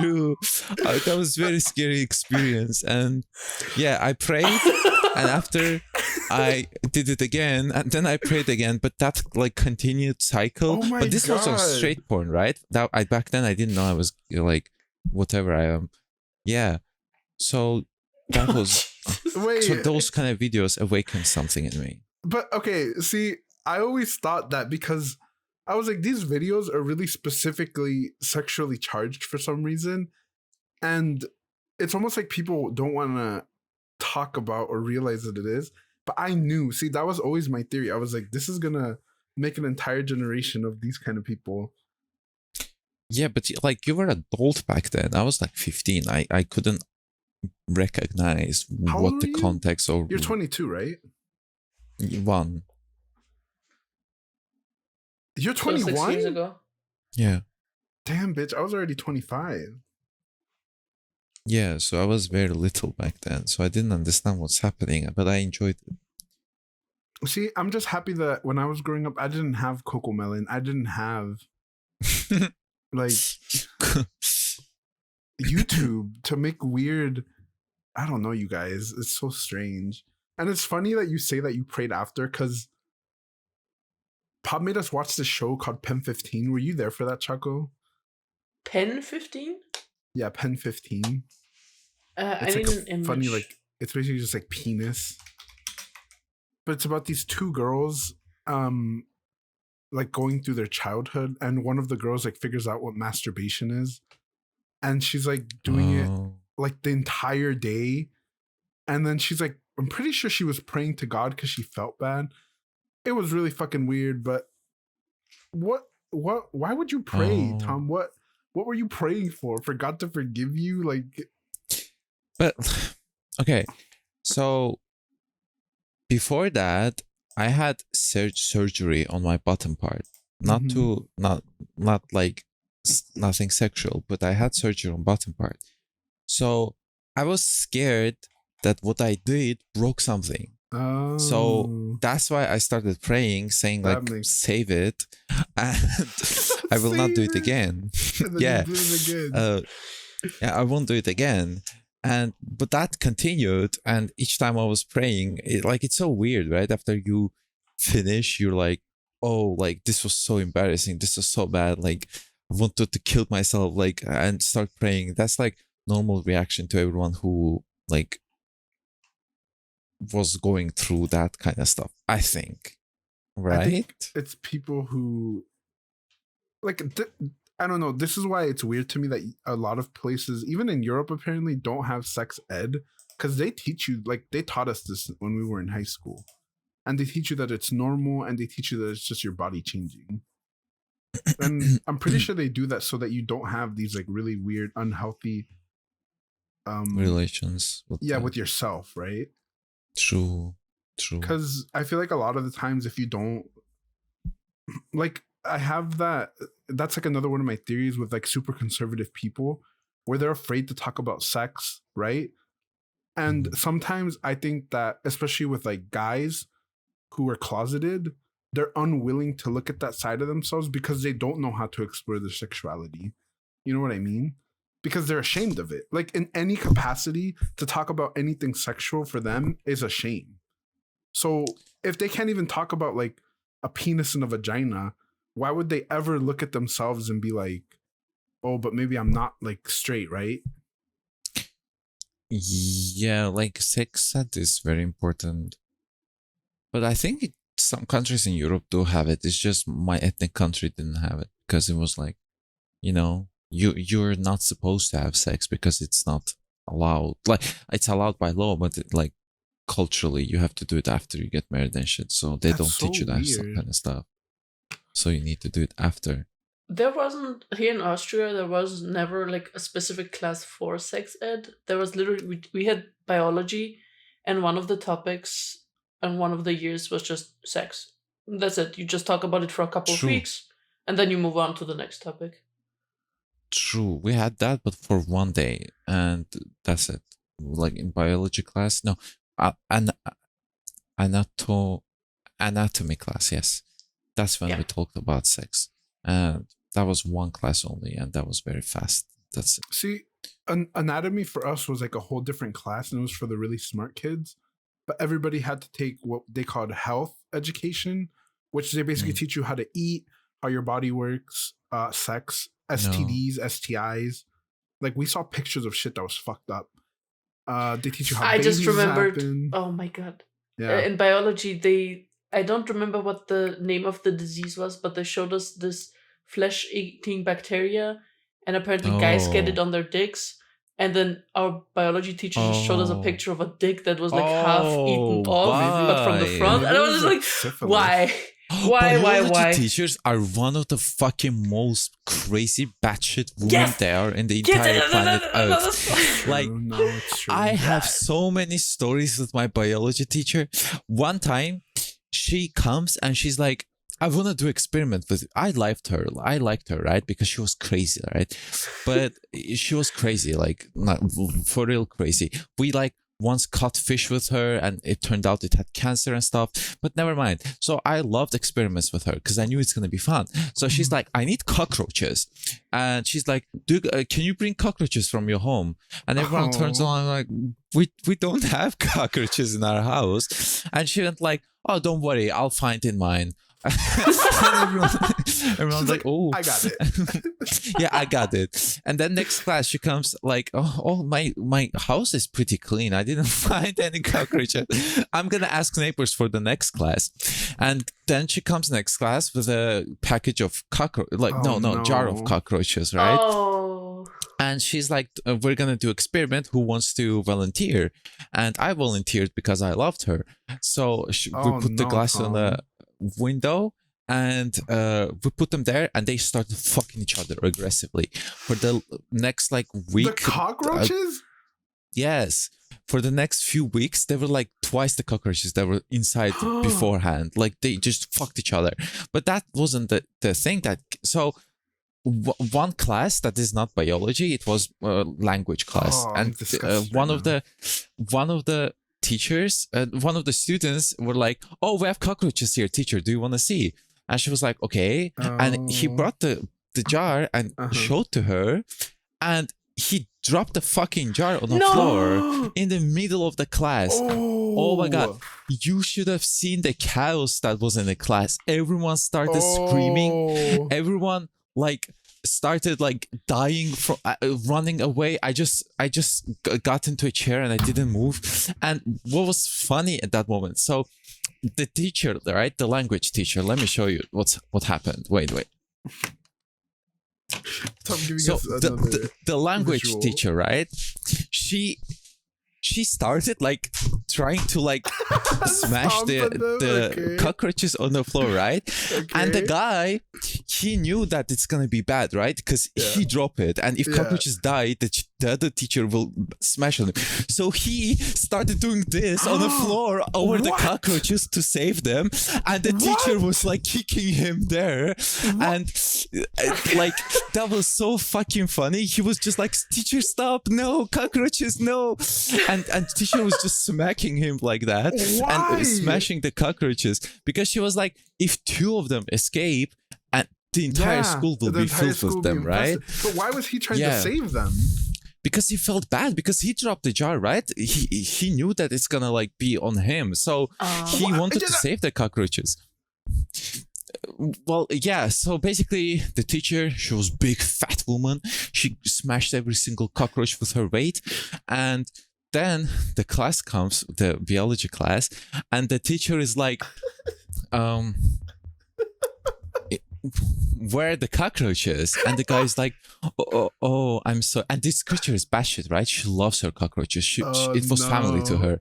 True. That was very scary experience. And yeah, I prayed, and after I did it again, and then I prayed again, but that like continued cycle. Oh my but this was on God. straight porn, right? That back then I didn't know I was like whatever I am. Yeah. So that was Wait, so those kind of videos awakened something in me. but okay, see, I always thought that because I was like, these videos are really specifically sexually charged for some reason. And it's almost like people don't want to talk about or realize that it is. But I knew, see, that was always my theory. I was like, this is going to make an entire generation of these kind of people. Yeah, but like you were adult back then. I was like 15. I couldn't recognize How what old the are you? context or You're 22, right? one. You're So 6 years 21? ago. Yeah. Damn, bitch, I was already 25. Yeah, so I was very little back then, so I didn't understand what's happening, but I enjoyed it. See, I'm just happy that when I was growing up, I didn't have Coco Melon. I didn't have like YouTube to make weird. I don't know, you guys. It's so strange. And it's funny that you say that you prayed after because Pop made us watch this show called Pen 15. Were you there for that, Choco? Pen 15? Yeah, Pen 15. I It's need like an image. funny, like it's basically just like penis. But it's about these two girls. like going through their childhood, and one of the girls like figures out what masturbation is, and she's like doing it like the entire day, and then she's like, I'm pretty sure she was praying to God because she felt bad. It was really fucking weird, but why would you pray, Tom? What were you praying for? For God to forgive you? Like, but okay, so before that, I had surgery on my bottom part. Not like nothing sexual, but I had surgery on bottom part. So I was scared that what I did broke something. oh, So that's why I started praying, saying That like, makes- save it, and I will not do it Save it. again. and then yeah. you do it again. Yeah, I won't do it again. But that continued, and each time I was praying, it's so weird, right? After you finish, you're like, oh, like this was so embarrassing, this was so bad, like I wanted to kill myself, like, and start praying. That's like normal reaction to everyone who like was going through that kind of stuff, I think, right? I think it's people who like I don't know. This is why it's weird to me that a lot of places, even in Europe, apparently don't have sex ed, because they teach you, like they taught us this when we were in high school, and they teach you that it's normal, and they teach you that it's just your body changing. And I'm pretty sure they do that so that you don't have these like really weird, unhealthy Relations with yourself, right? true Because I feel like a lot of the times, if you don't, like, I have that's like another one of my theories with like super conservative people, where they're afraid to talk about sex, right? And sometimes I think that, especially with like guys who are closeted, they're unwilling to look at that side of themselves because they don't know how to explore their sexuality. You know what I mean? Because they're ashamed of it. Like, in any capacity, to talk about anything sexual for them is a shame. So if they can't even talk about like a penis and a vagina, why would they ever look at themselves and be like, oh, but maybe I'm not like straight, right? Yeah, like sex ed is very important. But I think some countries in Europe do have it. It's just my ethnic country didn't have it because it was like, you're not supposed to have sex because it's not allowed. Like, it's allowed by law, but like culturally you have to do it after you get married and shit. So they That's don't so teach you that weird. kind of stuff. So you need to do it after. There wasn't, here in Austria, there was never like a specific class for sex ed. There was literally, we had biology, and one of the topics and one of the years was just sex. That's it. You just talk about it for a couple of True. weeks, and then you move on to the next topic. True, we had that, but for one day, and that's it. Like in biology class, no, anatomy class, yes. That's when Yeah. we talked about sex, and that was one class only, and that was very fast. That's it. See, anatomy for us was like a whole different class, and it was for the really smart kids. But everybody had to take what they called health education, which they basically teach you how to eat, how your body works, sex, STDs, STIs. Like, we saw pictures of shit that was fucked up. They teach you how I just babies remembered. happen. Oh my god! Yeah. In biology, I don't remember what the name of the disease was, but they showed us this flesh-eating bacteria, and apparently guys get it Oh. on their dicks. And then our biology teacher just showed us a Oh. picture of a dick that was like half eaten Oh, off, but from the why? front. And I Maybe was it just was, like, syphilis. why? Why? Biology teachers are one of the fucking most crazy batshit women Yes! there are in the Yes, entire no, planet Earth. that's Like, No, it's true. I have so many stories with my biology teacher. One time, she comes and she's like, I want to do experiment with you. I liked her, right? Because she was crazy, right? But she was crazy, like, not for real crazy. We like once caught fish with her and it turned out it had cancer and stuff, but never mind. So I loved experiments with her because I knew it's going to be fun. So she's like, I need cockroaches. And she's like, can you bring cockroaches from your home? And everyone turns on like, we don't have cockroaches in our house. And she went like, oh, don't worry, I'll find in mine. Everyone's like, oh, I got it. yeah, I got it. And then next class, she comes like, oh, my house is pretty clean. I didn't find any cockroaches. I'm gonna ask neighbors for the next class. And then she comes next class with a package of cockroach, like jar of cockroaches, right? Oh. And she's like, we're gonna do experiment. Who wants to volunteer? And I volunteered because I loved her. So we put the glass on the window, and we put them there, and they started fucking each other aggressively for the next like week. The cockroaches? Yes. For the next few weeks, they were like twice the cockroaches that were inside beforehand. Like they just fucked each other. But that wasn't the thing that. So one class that is not biology, it was language class, and one of the teachers, one of the students were like, "Oh, we have cockroaches here, teacher. Do you want to see?" And she was like, "Okay." And he brought the jar and showed to her, and he dropped the fucking jar on the floor in the middle of the class. Oh my god. You should have seen the chaos that was in the class. Everyone started screaming. Everyone like started like dying from running away. I just got into a chair and I didn't move. And what was funny at that moment, so the teacher, right, the language teacher, let me show you what happened. Wait. So the language teacher, right, she started like trying to like smash the cockroaches on the floor, right? And the guy, he knew that it's gonna be bad, right? Because he dropped it, and if cockroaches die, the other teacher will smash them. So he started doing this on the floor over the cockroaches to save them, and the teacher was like kicking him there, and like that was so fucking funny. He was just like, "Teacher, stop! No cockroaches, no!" And teacher was just smacking him like that and smashing the cockroaches, because she was like, if 2 of them escape, and the entire school will be filled with them, right? But why was he trying to save them? Because he felt bad, because he dropped the jar, right? He knew that it's gonna like be on him, so he wanted to save the cockroaches. Well, yeah, so basically the teacher, she was big fat woman. She smashed every single cockroach with her weight, and then the class comes, the biology class, and the teacher is like, where are the cockroaches? And the guy is like, oh, I'm so. And this creature is batshit, right? She loves her cockroaches. It was family to her.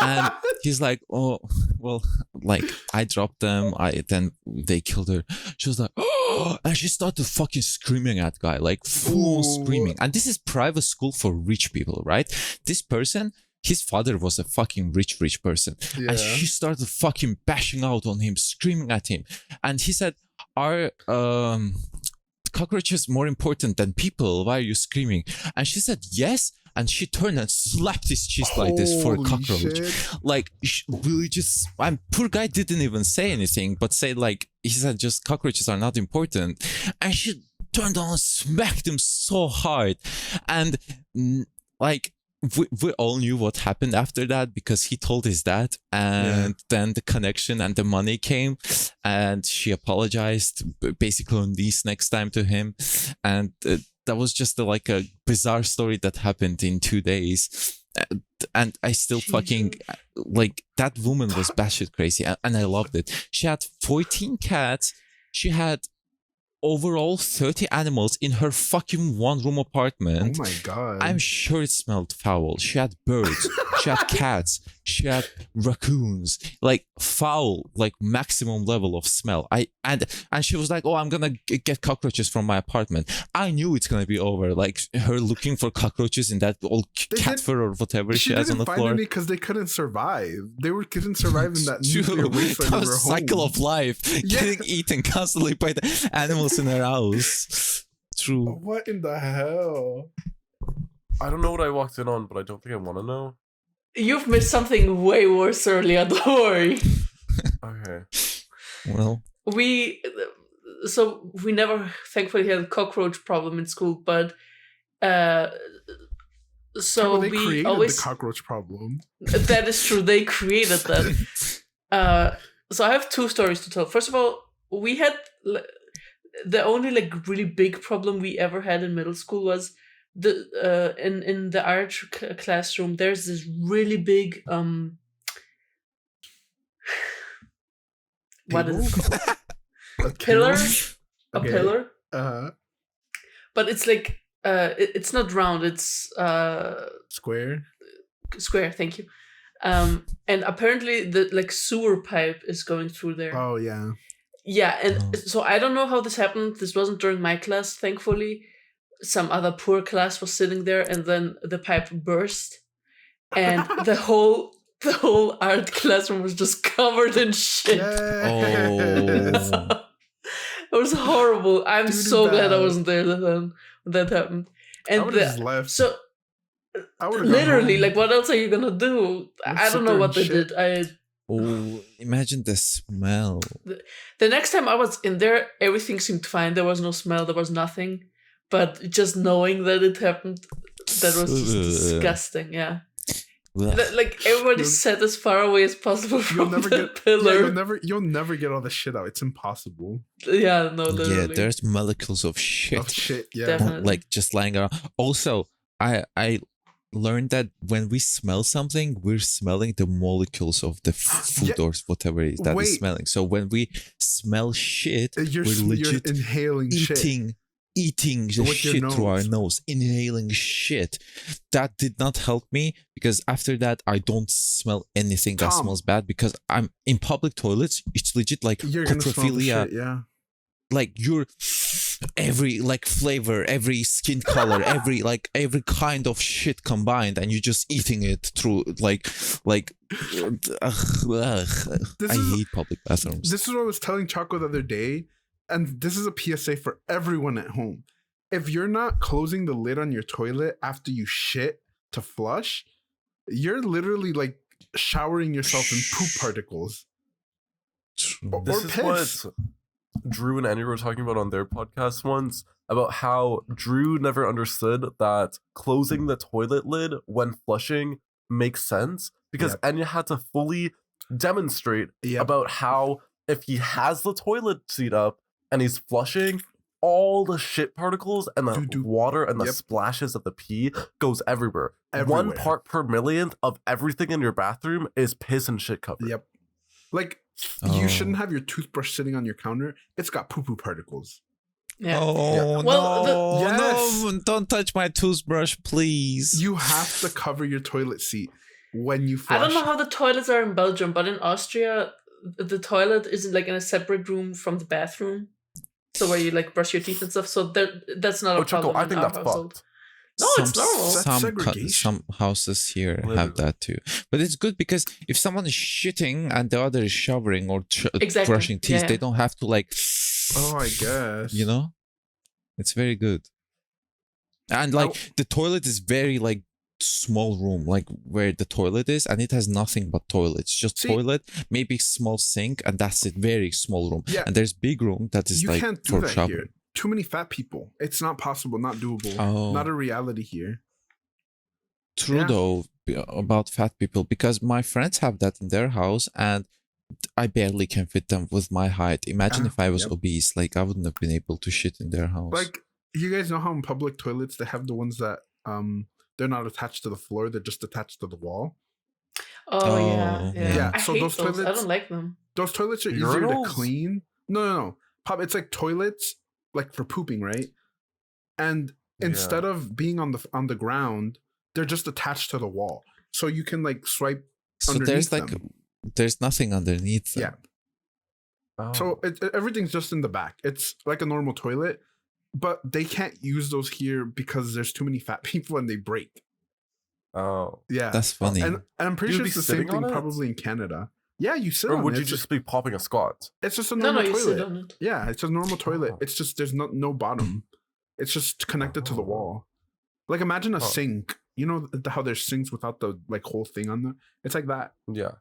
And he's like, oh, well, like I dropped them. Then they killed her. She was like, oh, and she started fucking screaming at guy, like full screaming. And this is private school for rich people, right? This person, his father was a fucking rich person. Yeah. And she started fucking bashing out on him, screaming at him. And he said, are cockroaches more important than people? Why are you screaming? And she said, yes. And she turned and slapped his chest like this for a cockroach. Shit. Like, really just, poor guy didn't even say anything, but said like, he said just cockroaches are not important. And she turned on and smacked him so hard. And like, we all knew what happened after that, because he told his dad, and then the connection and the money came, and she apologized basically on these next time to him, and that was just like a bizarre story that happened in 2 days. And I still fucking like, that woman was batshit crazy, and I loved it. She had 14 cats. She had overall 30 animals in her fucking 1-room apartment. Oh my god. I'm sure it smelled foul. She had birds, she had cats, she had raccoons, like foul, like maximum level of smell. And she was like, oh, I'm gonna get cockroaches from my apartment. I knew it's gonna be over, like her looking for cockroaches in that old cat fur or whatever she has on the floor. Because they couldn't survive. They couldn't survive in that nuclear wasteland. That was a cycle of life, getting eaten constantly by the animals in her house. True. What in the hell? I don't know what I walked in on, but I don't think I want to know. You've missed something way worse earlier, don't worry. Okay. Well, we never thankfully had a cockroach problem in school, but so they we created always the cockroach problem. That is true. They created them. So I have two stories to tell. First of all, we had the only like really big problem we ever had in middle school was the in the art classroom. There's this really big what is it called? A Pillar, a Okay. pillar, Uh, but it's like it's not round. It's square. square. Thank you. And apparently the like sewer pipe is going through there. Oh yeah. Yeah, and Oh. so I don't know how this happened. This wasn't during my class, thankfully. Some other poor class was sitting there, and then the pipe burst, and the whole art classroom was just covered in shit. Yes. Oh. It was horrible. I'm Dude, so glad I bad. wasn't there when that happened. I And would have just left. so I would have literally, like, what else are you gonna do? Let's I sit don't know there what and they shit. did. Oh, imagine the smell. The next time I was in there, everything seemed fine. There was no smell. There was nothing. But just knowing that it happened, that was just disgusting. Yeah, Ugh. like everybody You'll- sat as far away as possible You'll from never the get. Yeah, pillar. you'll never get all the shit out. It's impossible. Yeah, no, literally. Yeah, there's molecules of shit. Oh shit. Yeah. Definitely. Like just lying around. Also, I learned that when we smell something, we're smelling the molecules of the food Yeah. or whatever it is that is Wait. smelling. So when we smell shit, You're we're legit inhaling shit. eating the With your shit through our nose. nose, inhaling shit. That did not help me because after that I don't smell anything that Tom. smells bad because I'm in public toilets. It's legit like You're gonna smell the coprophilia. shit. Yeah. Like you're every like flavor, every skin color, every kind of shit combined, and you're just eating it through like This I is- hate public bathrooms. This is what I was telling Chaco the other day, and this is a PSA for everyone at home. If you're not closing the lid on your toilet after you shit to flush, you're literally like showering yourself in poop particles. True. This Or is piss. what Drew and Andy were talking about on their podcast once about how Drew never understood that closing the toilet lid when flushing makes sense because Yep. Enya had to fully demonstrate Yep. about how if he has the toilet seat up and he's flushing, all the shit particles and the Doo-doo. water and the Yep. splashes of the pee goes everywhere. Everywhere. 1 part per millionth of everything in your bathroom is piss and shit covered. Yep. Like Oh. you shouldn't have your toothbrush sitting on your counter. It's got poo poo particles. Yeah. Oh Well, no! Yes. No! Don't touch my toothbrush, please. You have to cover your toilet seat when you flush. I don't know how the toilets are in Belgium, but in Austria, the toilet is like in a separate room from the bathroom. So where you like brush your teeth and stuff. So that's not a Oh, Choco, problem I in think our that's household. fucked. No, it's normal. That's Some segregation. some houses here Literally. have that too, but it's good because if someone is shitting and the other is showering or Exactly. brushing teeth, Yeah. they don't have to like. Oh, I guess. You know, it's very good. And like the toilet is very like small room, like where the toilet is, and it has nothing but toilets. Just See- toilet, maybe small sink, and that's it. Very small room. Yeah. And there's big room that is You like can't do for that shopping. here. Too many fat people. It's not possible. Not doable. Oh. Not a reality here. True Yeah. though about fat people because my friends have that in their house and I barely can fit them with my height. Imagine if I was Yep. obese, like I wouldn't have been able to shit in their house. Like you guys know how in public toilets they have the ones that they're not attached to the floor. They're just attached to the wall. Oh, yeah, Oh, yeah. yeah. I So hate those those. I toilets- don't like them. Those toilets are easier Urinals? to clean. No. Pop. It's like toilets, like for pooping, right? And instead of being on the ground, they're just attached to the wall, so you can like swipe. so underneath there's like them. there's nothing underneath them. Yeah. Oh. So everything's just in the back. It's like a normal toilet, but they can't use those here because there's too many fat people and they break. Oh. Yeah, That's funny. and I'm pretty You'd sure be it's the same sitting thing on it? probably in Canada. Yeah, you sit Or on would it. you It's just be popping a squat? It's just a No, normal you sit toilet. on it. Yeah, it's a normal toilet. Oh. It's just there's no bottom. It's just connected to the Oh. wall. Like imagine a Oh. sink. You know how there's sinks without the like whole thing on them. It's like that. Yeah.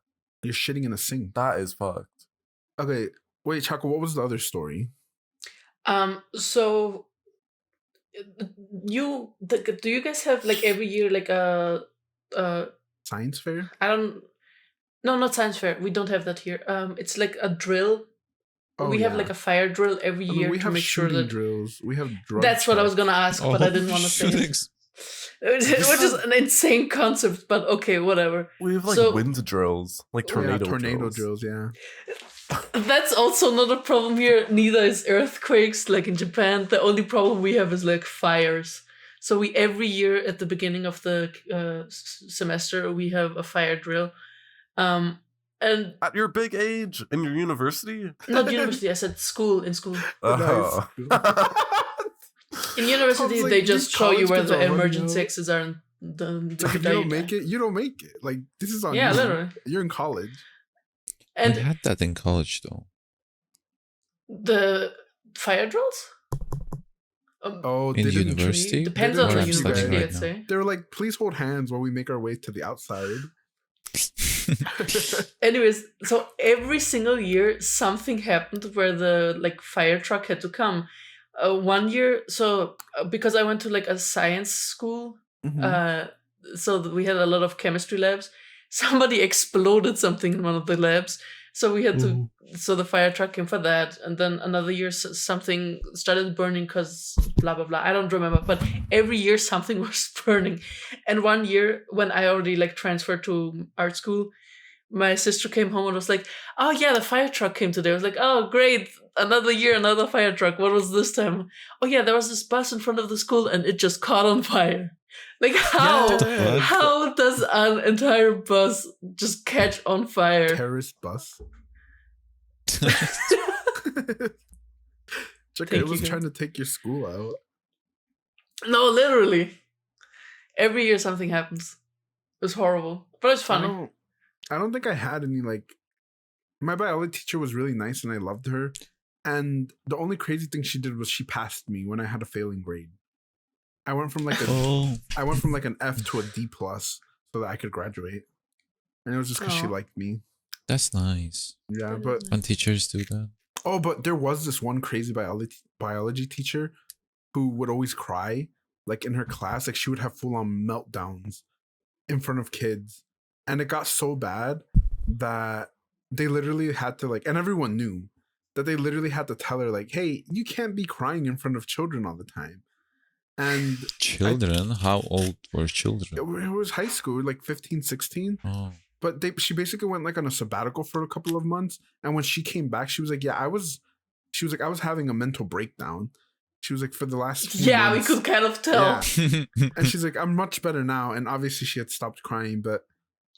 You're shitting in a sink. That is fucked. Okay, wait, Chaco. What was the other story? So do you guys have like every year like a Science fair? I don't No, not science fair. We don't have that here. It's like a drill. Oh, we have yeah. like a fire drill every I mean, year we to have make sure shooting that. drills. We have drug That's what I was tests. gonna ask, but I didn't want to say it. shootings. Which is an insane concept, but okay, whatever. We have like So- wind drills, like tornado, Yeah, tornado drills. drills. Yeah. That's also not a problem here. Neither is earthquakes, like in Japan. The only problem we have is like fires. So we every year at the beginning of the semester we have a fire drill, and At your big age in your university. not university. I said school. In school, Oh. in university like, they these just show you college where kids the are running emergency out. exits are. And If you don't make it, you don't make it. Like, this is on Yeah, you. literally. You're in college. We And had that in college though. the fire drills. Oh, In they didn't university? Depends They on didn't the teach you guys. university, right I'd now. say. They were like, please hold hands while we make our way to the outside. Anyways, so every single year something happened where the like fire truck had to come. One year, so because I went to like a science school, Mhm. so that we had a lot of chemistry labs. Somebody exploded something in one of the labs, so we had to. So the fire truck came for that, and then another year something started burning because blah blah blah. I don't remember, but every year something was burning. And one year when I already like transferred to art school, my sister came home and was like, "Oh yeah, the fire truck came today." I was like, "Oh great, another year, another fire truck. What was this time?" "Oh yeah, there was this bus in front of the school and it just caught on fire." Like how? Yeah. How does an entire bus just catch on fire? Terrorist bus. Check Thank it was you. trying to take your school out. No, literally. Every year something happens. It's horrible, but it's funny. I don't think I had any like. My biology teacher was really nice and I loved her. And the only crazy thing she did was she passed me when I had a failing grade. I went from like Oh, an F to a D plus so that I could graduate. And it was just because she Aw. liked me. that's nice. Yeah, That is but nice. When teachers do that. oh, but there was this one crazy biology teacher who would always cry, like in her class. Like she would have full on meltdowns in front of kids, and it got so bad that they literally had to like, and everyone knew that they literally had to tell her like, "Hey, you can't be crying in front of children all the time." And Children? How old were children? it was high school, like 15, 16. Oh. But she basically went like on a sabbatical for a couple of months. And when she came back, she was like, I was having a mental breakdown. She was like, for the last few Yeah, we months- could kind of tell. Yeah. And she's like, I'm much better now. And obviously she had stopped crying, but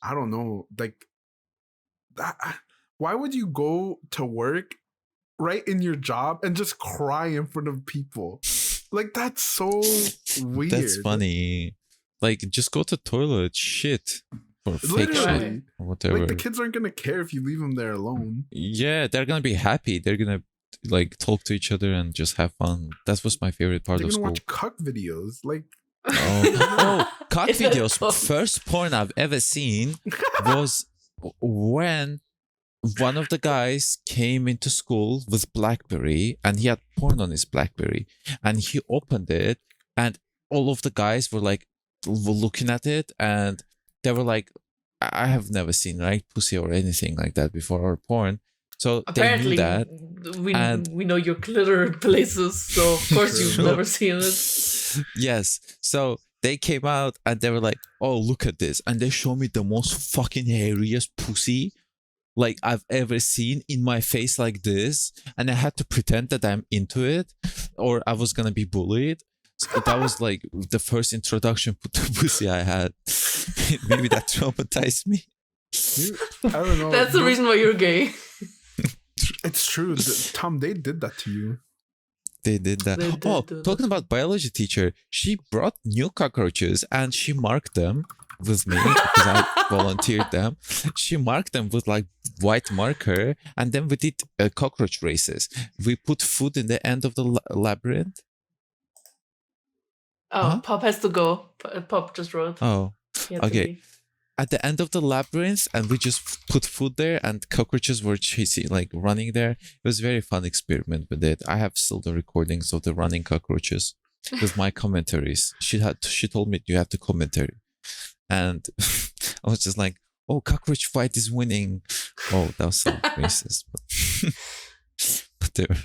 I don't know. Like, why would you go to work right in your job and just cry in front of people? Like, that's so weird. That's funny. Like, just go to toilet, shit. Or fake shit. Literally. Or whatever. Like, the kids aren't going to care if you leave them there alone. Yeah, they're gonna be happy. They're gonna like talk to each other and just have fun. That was my favorite part They're of going to school. watch cuck videos. Like, Oh, cock Is that videos. cool? First porn I've ever seen was when one of the guys came into school with BlackBerry and he had porn on his BlackBerry and he opened it and all of the guys were like looking at it and they were like, I have never seen right pussy or anything like that before or porn. So Apparently, they knew that. we and- we know your glitter places, so of course you've True. never seen it. Yes. So they came out and they were like, oh, look at this. And they showed me the most fucking hairiest pussy like I've ever seen in my face like this. And I had to pretend that I'm into it or I was going to be bullied. So that was like the first introduction to pussy I had. Maybe that traumatized me. I don't know. That's the reason why you're gay. It's true. Tom, they did that to you. They did that. They did Oh, do that. talking about biology teacher, she brought new cockroaches and she marked them with me because I volunteered them. She marked them with like white marker and then we did cockroach races. We put food in the end of the labyrinth. Oh, Huh? Pop has to go. Pop just wrote. Oh, He had to okay. leave. at the end of the labyrinth and we just put food there and cockroaches were chasing, like running there. It was a very fun experiment with it. I have still the recordings of the running cockroaches with my commentaries. She told me you have to commentary. And I was just like, oh, cockroach fight is winning. Oh, that was so racist. But they were.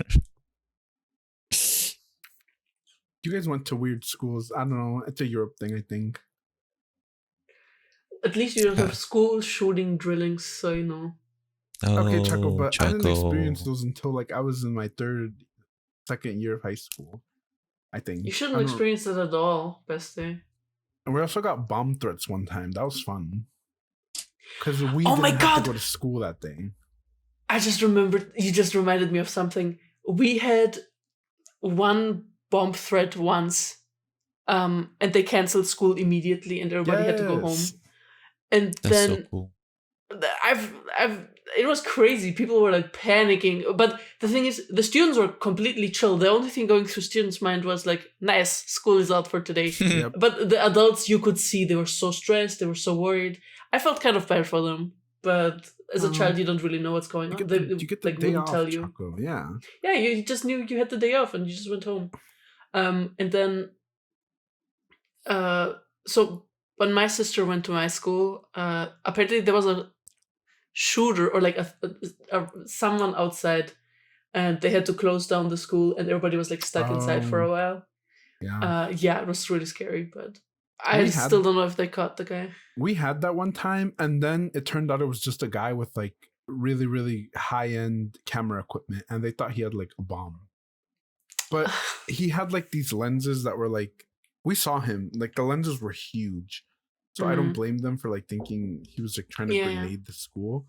You guys went to weird schools. I don't know. It's a Europe thing, I think. At least you don't have school shooting drillings, so you know. Okay, Choco, but I didn't Choco. experience those until like I was in my second year of high school, I think. You shouldn't experience it at all, bestie. And we also got bomb threats one time. That was fun. Because we Oh my didn't have God! to go to school that day. I just remembered, you just reminded me of something. We had one bomb threat once, and they canceled school immediately and everybody had to go home. Yes. And That's then so cool. it was crazy. People were like panicking. But the thing is, the students were completely chill. The only thing going through students' mind was like, nice, school is out for today. Yep. But the adults, you could see they were so stressed. They were so worried. I felt kind of bad for them. But as a child, you don't really know what's going on. You get the like, day wouldn't off, tell you. Choco. Yeah. Yeah, you just knew you had the day off and you just went home. And then, so when my sister went to my school, apparently there was a shooter or like someone outside, and they had to close down the school, and everybody was like stuck inside for a while. Yeah. Yeah, it was really scary, but I still don't know if they caught the guy. We had that one time, and then it turned out it was just a guy with like really, really high-end camera equipment, and they thought he had like a bomb. But he had like these lenses that were like, we saw him, like the lenses were huge. So I don't blame them for like thinking he was like trying to grenade the school.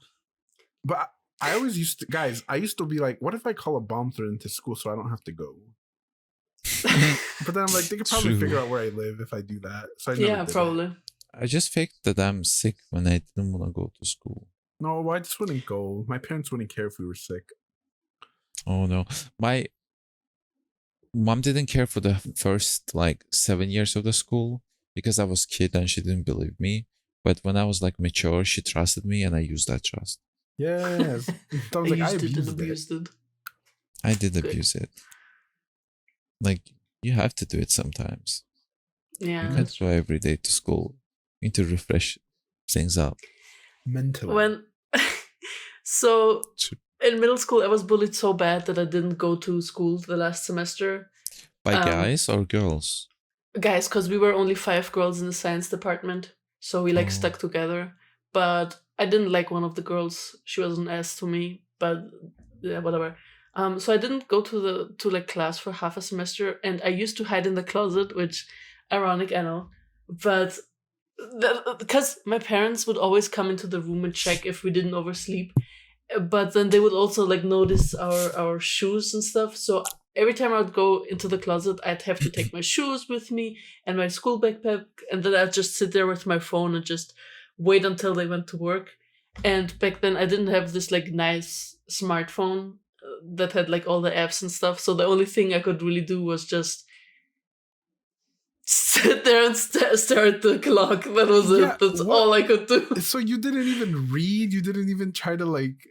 But I always used to, guys, I used to be like, what if I call a bomb threat into school so I don't have to go? But then I'm like, they could probably figure out where I live if I do that. So I never did probably. it. I just faked that I'm sick when I didn't want to go to school. No, I just wouldn't go. My parents wouldn't care if we were sick. Oh no. My mom didn't care for the first like 7 years of the school because I was kid and she didn't believe me. But when I was like mature, she trusted me and I used that trust. Yes. I was like, I abused it. I did abuse it. Like, you have to do it sometimes. Yeah. You can't go every day to school. You need to refresh things up. Mentally. So in middle school, I was bullied so bad that I didn't go to school the last semester. By guys or girls? Guys, because we were only 5 girls in the science department. So we like stuck together. But I didn't like one of the girls. She was an ass to me. But yeah, whatever. So I didn't go to like class for half a semester, and I used to hide in the closet, which ironic, I know. But because my parents would always come into the room and check if we didn't oversleep. But then they would also like notice our shoes and stuff. So every time I would go into the closet, I'd have to take my shoes with me and my school backpack, and then I'd just sit there with my phone and just wait until they went to work. And back then I didn't have this like nice smartphone that had like all the apps and stuff. So the only thing I could really do was just sit there and stare at the clock. That was it. That's all I could do. So you didn't even read? You didn't even try to like...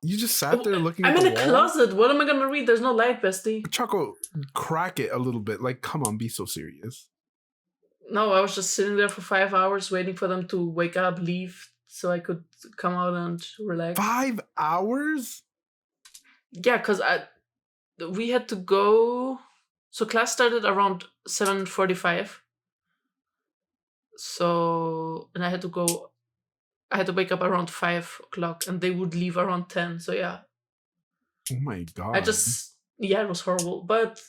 You just sat there looking at the wall? I'm in a closet. What am I going to read? There's no light, bestie. Choco, crack it a little bit. Like, come on, be so serious. No, I was just sitting there for 5 hours waiting for them to wake up, leave, so I could come out and relax. 5 hours? Yeah, because we had to go... So class started around 7:45. So, and I had to wake up around 5 o'clock, and they would leave around 10. So yeah. Oh my God. It was horrible. But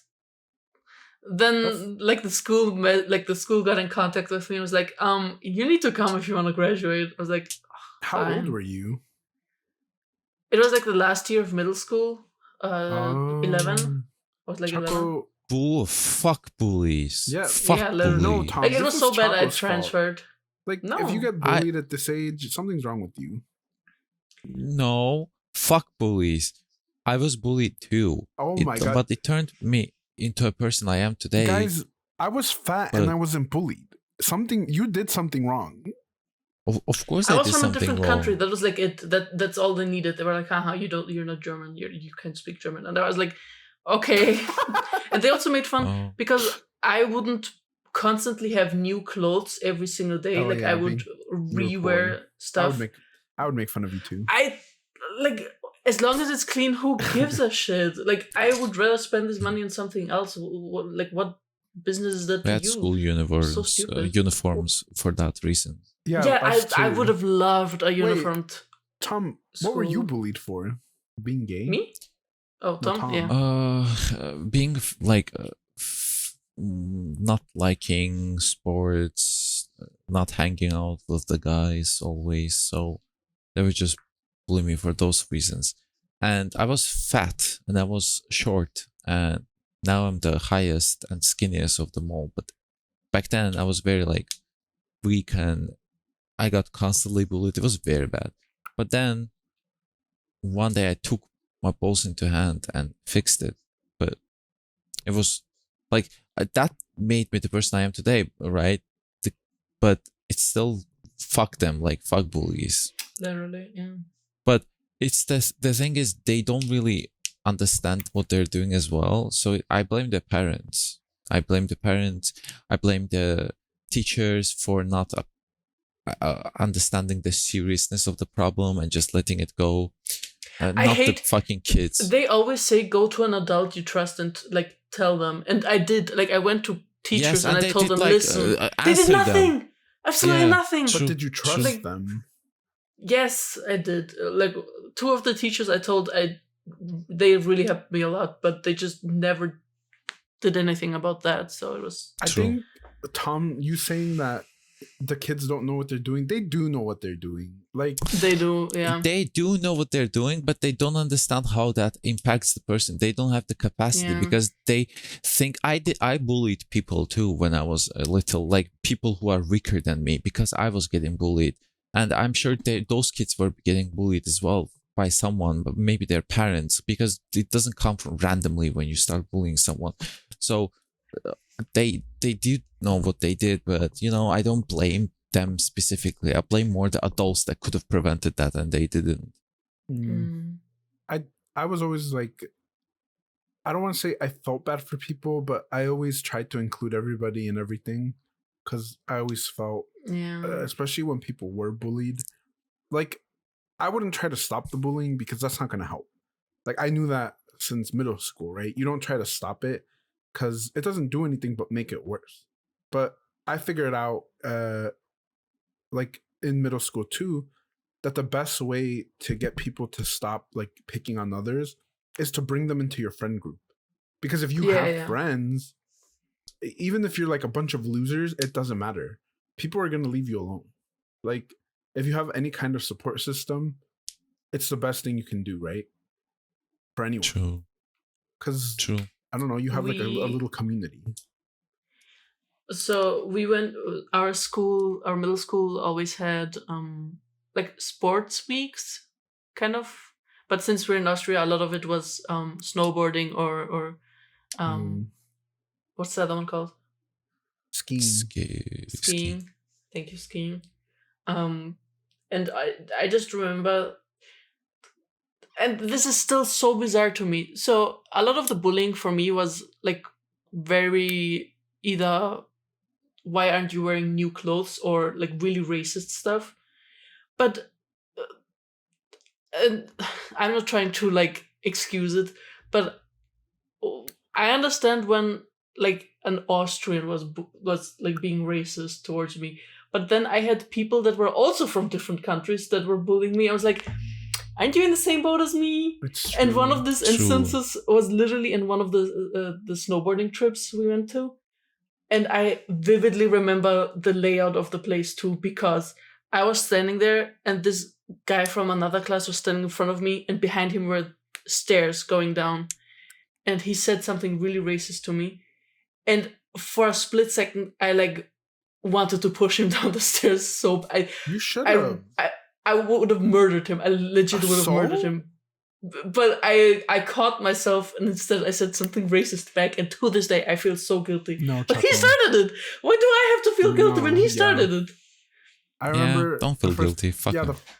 then the school got in contact with me and was like, you need to come if you want to graduate. I was like, how old were you? It was like the last year of middle school. 11. I was like Choco, 11. Fuck bullies. Yeah, fuck yeah, bullies. No, Tom, Like, it was so bad I Choco's transferred. fault. Like, No. if you get bullied at this age, something's wrong with you. No, fuck bullies. I was bullied too. Oh my God. But it turned me into a person I am today. Guys, I was fat and I wasn't bullied. You did something wrong. Of course I I was did from a something different wrong. country. That was like it. That's all they needed. They were like, haha, you're not German. You can't speak German. And I was like, okay. And they also made fun because I wouldn't constantly have new clothes every single day. Oh, like yeah, I would you were rewear poor. stuff. I would make fun of you too. I like as long as it's clean, who gives a shit? Like I would rather spend this money on something else. What business is that We to had you? school So stupid. uniforms for that reason. Yeah, us I too. would have loved a uniformed Tom, what were you school. bullied for? Being gay? Me? Oh, No, Tom. Tom. Yeah. Being not liking sports, not hanging out with the guys always. So they would just bully me for those reasons. And I was fat and I was short, and now I'm the highest and skinniest of them all. But back then I was very like weak and I got constantly bullied. It was very bad. But then one day I took my balls into hand and fixed it. But it was like that made me the person I am today, right? But it's still fuck them, like fuck bullies. Literally, yeah. But it's the thing is they don't really understand what they're doing as well. So I blame the parents. I blame the teachers for not understanding the seriousness of the problem and just letting it go. Not the fucking kids. They always say go to an adult you trust and like tell them. And I did. Like I went to teachers and I told them, listen. They did nothing. Absolutely nothing. But did you trust them? Yes, I did. Like two of the teachers I told, they really helped me a lot, but they just never did anything about that. So it was. I think, Tom, you saying that the kids don't know what they're doing. They do know what they're doing. Like they do, yeah. They do know what they're doing, but they don't understand how that impacts the person. They don't have the capacity because they think I bullied people too when I was a little, like people who are weaker than me, because I was getting bullied. And I'm sure those kids were getting bullied as well by someone, but maybe their parents, because it doesn't come from randomly when you start bullying someone. So they did know what they did, but I don't blame them specifically. I blame more the adults that could have prevented that and they didn't. I was always like, I don't want to say I felt bad for people, but I always tried to include everybody in everything, because I always felt, especially when people were bullied, like I wouldn't try to stop the bullying because that's not going to help. Like I knew that since middle school, right? You don't try to stop it because it doesn't do anything but make it worse. But I figured out, like in middle school too, that the best way to get people to stop like picking on others is to bring them into your friend group. Because if you have friends, even if you're like a bunch of losers, it doesn't matter. People are going to leave you alone. Like if you have any kind of support system, it's the best thing you can do, right? For anyone. True. Because I don't know, you have like a little community. So we went, our middle school always had like sports weeks, kind of. But since we're in Austria, a lot of it was snowboarding or what's the other one called? Skiing. Thank you, skiing. And I just remember, and this is still so bizarre to me. So a lot of the bullying for me was like very either why aren't you wearing new clothes or like really racist stuff. But and I'm not trying to like excuse it, but I understand when like an Austrian was like being racist towards me. But then I had people that were also from different countries that were bullying me. I was like, aren't you in the same boat as me? And one of these instances was literally in one of the snowboarding trips we went to. And I vividly remember the layout of the place too, because I was standing there and this guy from another class was standing in front of me and behind him were stairs going down. And he said something really racist to me. And for a split second, I like wanted to push him down the stairs. So you should have. I would have murdered him. I legit would have murdered him. But I caught myself and instead I said something racist back. And to this day, I feel so guilty. No, but he started it. Why do I have to feel guilty when he started it? I remember. Don't feel guilty. Fuck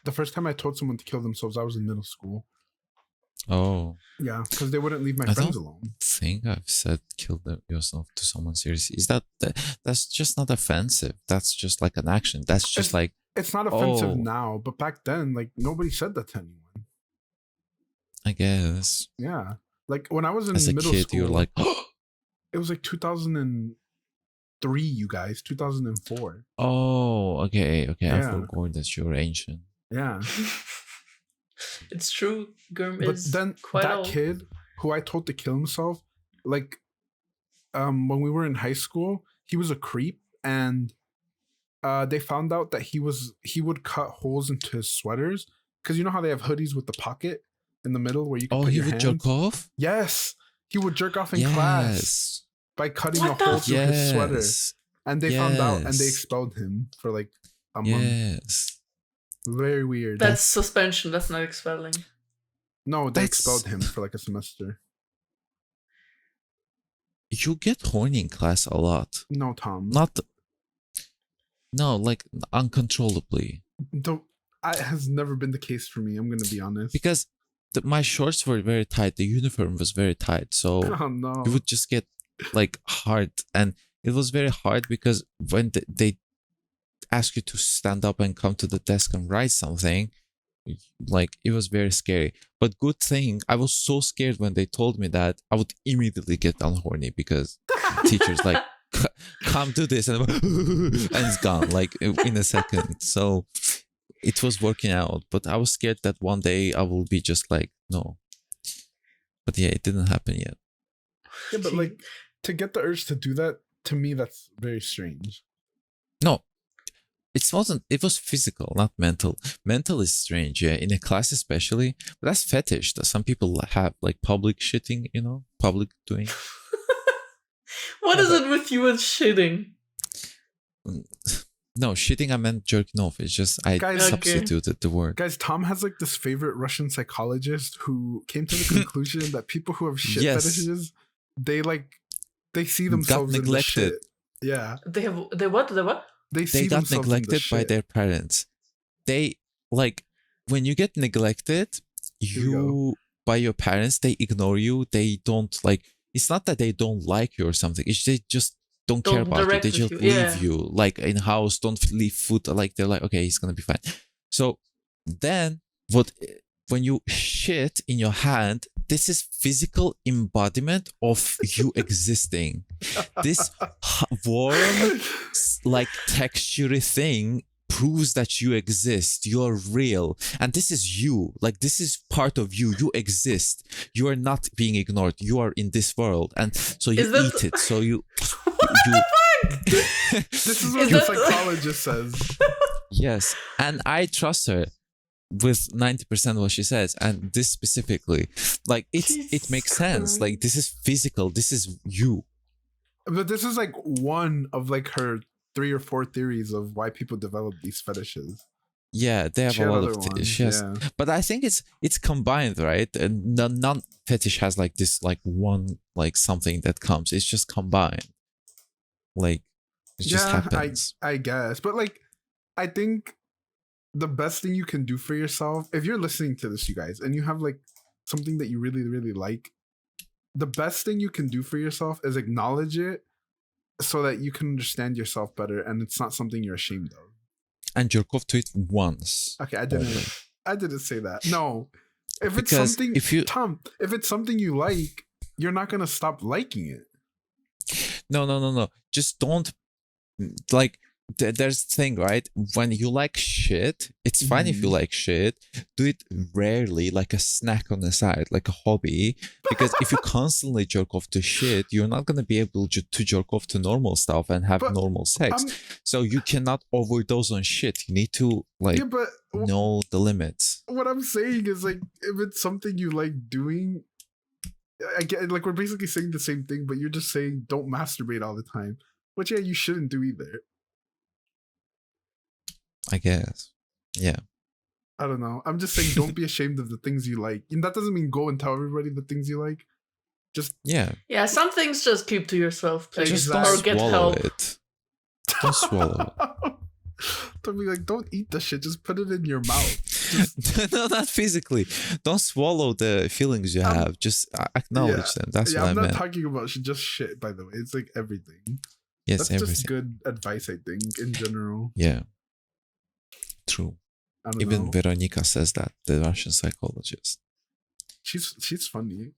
the first time I told someone to kill themselves, I was in middle school. Oh, Yeah, because they wouldn't leave my I friends don't alone. think I've said kill yourself to someone seriously. Is that's just not offensive? That's just like an action. That's just like, It's not offensive Oh. now, but back then, like nobody said that to anyone. I guess Yeah, like when I was in as a middle kid school, you're like, it was like 2003. You guys, 2004. oh, okay. I Yeah. forgot that you're ancient. Yeah, It's true. Gurm but is then quite that old. kid who I told to kill himself, like, when we were in high school, he was a creep, and they found out that he would cut holes into his sweaters because you know how they have hoodies with the pocket in the middle where you can Oh, put he your would hands. jerk off? Yes, he would jerk off in class Yes. by cutting What a hole the- through his sweater, Yes. and they found out and they Yes. expelled him for like a month. Yes. Very weird. That's suspension. That's not expelling. No, they That's- expelled him for like a semester. You get horny in class a lot. No, Tom. No, like uncontrollably. It has never been the case for me. I'm gonna be honest. Because my shorts were very tight. The uniform was very tight. So Oh no. it would just get like hard. And it was very hard because when they ask you to stand up and come to the desk and write something, like it was very scary. But good thing, I was so scared when they told me that I would immediately get unhorny because teachers like, come do this, and it's gone like in a second. So it was working out, but I was scared that one day I will be just like, no. But yeah, it didn't happen yet. Yeah, but like to get the urge to do that, to me, that's very strange. No, it wasn't. It was physical, not mental. Mental is strange, yeah, in a class especially. But that's fetish. That some people have like public shitting, public doing. What is it with you and shitting? No, shitting. I meant jerking off. It's just I Guys- Okay. substituted the word. Guys, Tom has like this favorite Russian psychologist who came to the conclusion that people who have shit Yes. fetishes, they see Got themselves in the neglected. shit. Yeah, They what? they see They got themselves in the neglected by shit. their parents. They like when you get neglected, we you by your parents, they ignore you. They don't like. It's not that they don't like you or something. It's they just don't care Don't about you. direct They with just you, leave yeah. you like in house. Don't leave food. Like they're like, okay, he's gonna be fine. So then when you shit in your hand, this is physical embodiment of you existing. This warm, like textury thing proves that you exist. You are real, and this is you. Like this is part of you. You exist. You are not being ignored. You are in this world, and so you Is that- eat it. So you This is what Is the that- psychologist says. yes, and I trust her with 90% what she says, and this specifically, like it Jesus makes sense. Christ. Like this is physical. This is you. But this is like one of like her 3 or 4 theories of why people develop these fetishes. Yeah, they have She a had lot other of ones, she has- yeah. but I think it's combined, right? And non fetish has like this like one like something that comes. It's just combined. Like it just happens. I guess. But like I think the best thing you can do for yourself, if you're listening to this, you guys, and you have like something that you really, really like, the best thing you can do for yourself is acknowledge it so that you can understand yourself better and it's not something you're ashamed of. And jerk off to it once. Okay, I only. didn't say that. No. If it's Because something if you- Tom, if it's something you like, you're not gonna stop liking it. No. Just don't like. There's the thing, right? When you like shit, it's fine if you like shit. Do it rarely, like a snack on the side, like a hobby. Because if you constantly jerk off to shit, you're not gonna be able to jerk off to normal stuff and have But normal sex. I'm- So you cannot overdose on shit. You need to like yeah, but know the limits. what I'm saying is like if it's something you like doing, I get like we're basically saying the same thing, but you're just saying don't masturbate all the time. Which yeah, you shouldn't do either. I guess. Yeah. I don't know. I'm just saying don't be ashamed of the things you like. And that doesn't mean go and tell everybody the things you like. Just Yeah. Yeah, some things just keep to yourself, please, Just Exactly. don't or get swallow help. it. Don't swallow it. don't be like, don't eat the shit. Just put it in your mouth. No, not physically. Don't swallow the feelings you have. Just acknowledge them. That's what I I'm meant. not talking about just shit, by the way. It's like everything. Yes, That's everything. just good advice, I think, in general. Yeah. True. I don't Even know. Veronica says that, the Russian psychologist. She's funny.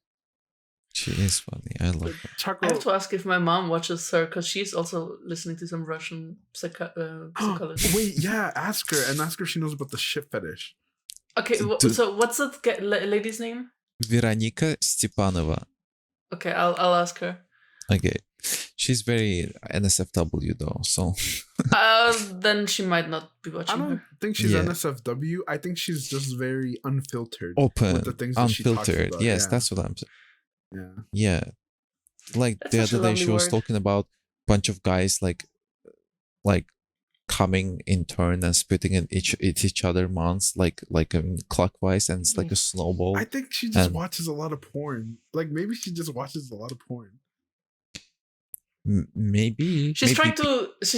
She is funny. I love her. Choco, I have to ask if my mom watches her because she's also listening to some Russian psychology. wait, yeah, ask her if she knows about the shit fetish. Okay, Dude. so what's that lady's name? Veronica Stepanova. Okay, I'll ask her. Okay. She's very NSFW though, so Then she might not be I watching don't her. think she's Yeah. NSFW. I think she's just very unfiltered. open, with the things that she talks unfiltered. about, Yes, yeah. that's what I'm saying. Yeah. Yeah. Like That's the such a other day lovely she was word. talking about bunch of guys like coming in turn and spitting at each other mouths like clockwise, and it's like a snowball. I think she just And- watches a lot of porn. Like maybe she just watches a lot of porn. Maybe She's maybe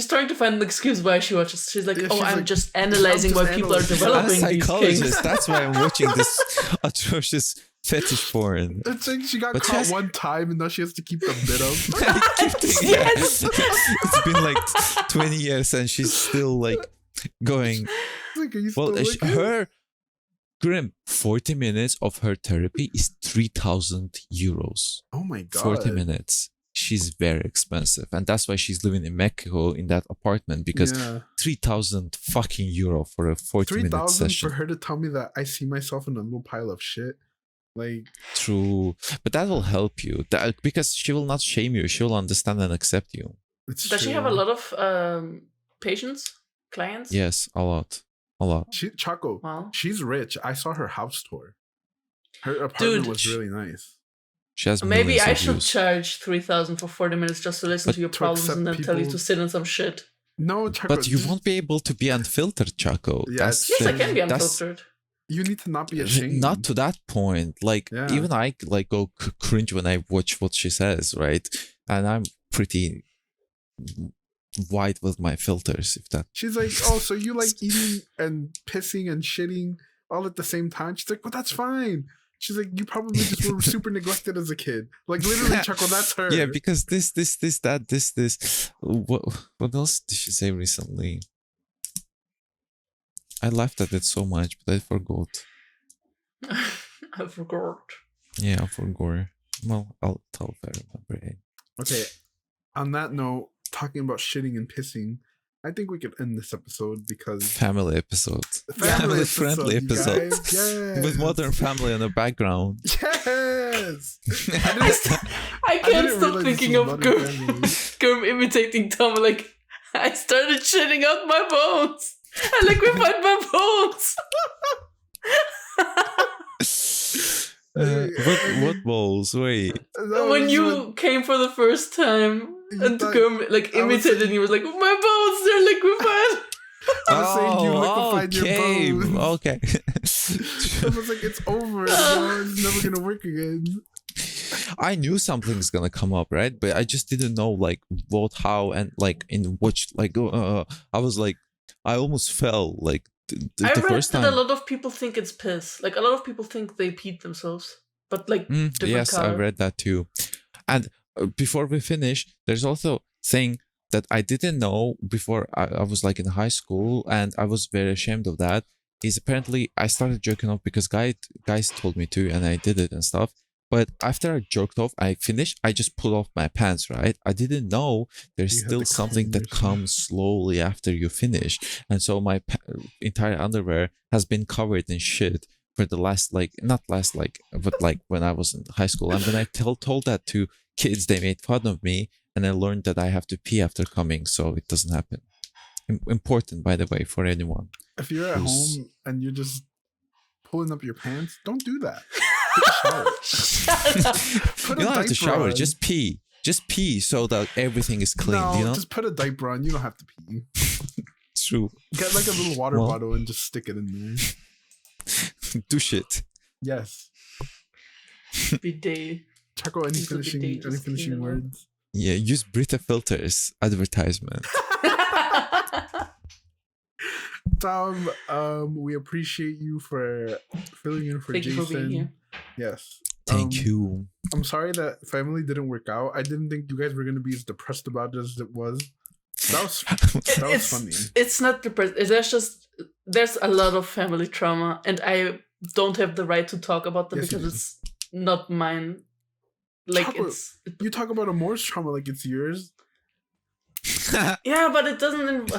trying to find an excuse why she watches. She's like, Yeah, oh, she's I'm like, just analyzing I'm why just people are analyzing. I'm a developing these psychologist. things. That's why I'm watching this atrocious fetish porn. It's like she got But she caught has- one time and now she has to keep the bit up. Yes. It's been like 20 years and she's still like going. It's like, are you still Well, looking? her Grim 40 minutes of her therapy is 3,000 euros. Oh my god. 40 minutes. She's very expensive, and that's why she's living in Mexico in that apartment, because Yeah. 3,000 fucking euro for a 40-minute 3,000 session. for her to tell me that I see myself in a little pile of shit. Like, True, but that will help you because she will not shame you. She will understand and accept you. it's Does she have a true. lot of patients, clients? Yes, a lot. Choco, Wow. she's rich. I saw her house tour. Her apartment Dude, was really nice. She has Maybe millions I of should views. charge 3,000 for 40 minutes just to listen But to your to problems accept and then tell you people- to sit in some shit. No, Choco. But you won't be able to be unfiltered, Chaco. Yeah, That's Yes, I the- can be that's- unfiltered. You need to not be ashamed. Not to that point. Like Yeah. even I like go cringe when I watch what she says, right? And I'm pretty white with my filters. If that She's like, oh, so you like eating and pissing and shitting all at the same time? She's like, well, that's fine. She's like, you probably just were super neglected as a kid. Like literally, Choco, that's her. yeah, because this. What else did she say recently? I laughed at it so much, but I forgot. I forgot. Yeah, I forgot. Well, I'll tell if I remember it. Okay. On that note, talking about shitting and pissing, I think we could end this episode because Family episode. Family Family-friendly episode, you episode. guys. Yes. With modern family in the background. Yes. I can't didn't stop realize thinking this was of Modern Family. Gurm imitating Tom. Like, I started shitting out my bones. I liquefied my bones. What balls? Wait. That When was you came for the first time You and thought- Gurm like I was imitated saying- and he was like, my bones, they're liquefied. I was saying you liquefied your bones. Okay. I was like, it's over. It's never gonna work again. I knew something's gonna come up, right? But I just didn't know like what, how, and like in which. Like, I was like, I almost fell like the I read first that time. a lot of people think it's piss. Like, a lot of people think they peed themselves. But, like, different Yes, I color. read that too. And before we finish, there's also saying that I didn't know before I was like in high school, and I was very ashamed of that. Is apparently I started jerking off because guys told me to, and I did it and stuff. But after I jerked off, I finished. I just pulled off my pants, right? I didn't know there's You had still to something clean that yourself. comes slowly after you finish, and so my entire underwear has been covered in shit for the last but like when I was in high school. And when I told that to kids, they made fun of me, and I learned that I have to pee after coming, so it doesn't happen. Important, by the way, for anyone. If you're at Who's- home and you're just pulling up your pants, don't do that. Take a shower. Shut up. Put You a don't have to diaper shower, on. just pee. Just pee so that everything is clean, no, you know? just put a diaper on. You don't have to pee. It's true. Get like a little water Well- bottle and just stick it in there. Do shit. Yes. Bidet. Chaco, any Use a bidet, finishing just clean it up. words? Yeah, use Brita filters advertisement. Tom, we appreciate you for filling in for Thank Jason. you for being here. Yes. Thank you. I'm sorry that family didn't work out. I didn't think you guys were gonna be as depressed about it as it was. That was funny. It's not depressed. There's a lot of family trauma, and I don't have the right to talk about them Yes, you because do. it's not mine. Like Choco, you talk about Amor's trauma like it's yours. yeah, but it doesn't.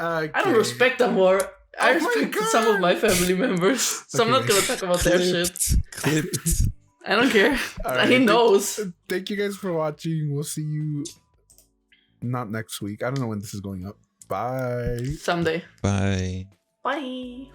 Okay. I don't respect them more. I Oh my respect some of my family members, so I'm not Okay. gonna talk about their shit. Clipped. I don't care. All right, He knows. Thank you guys for watching. We'll see you not next week. I don't know when this is going up. Bye. Someday. Bye. Bye.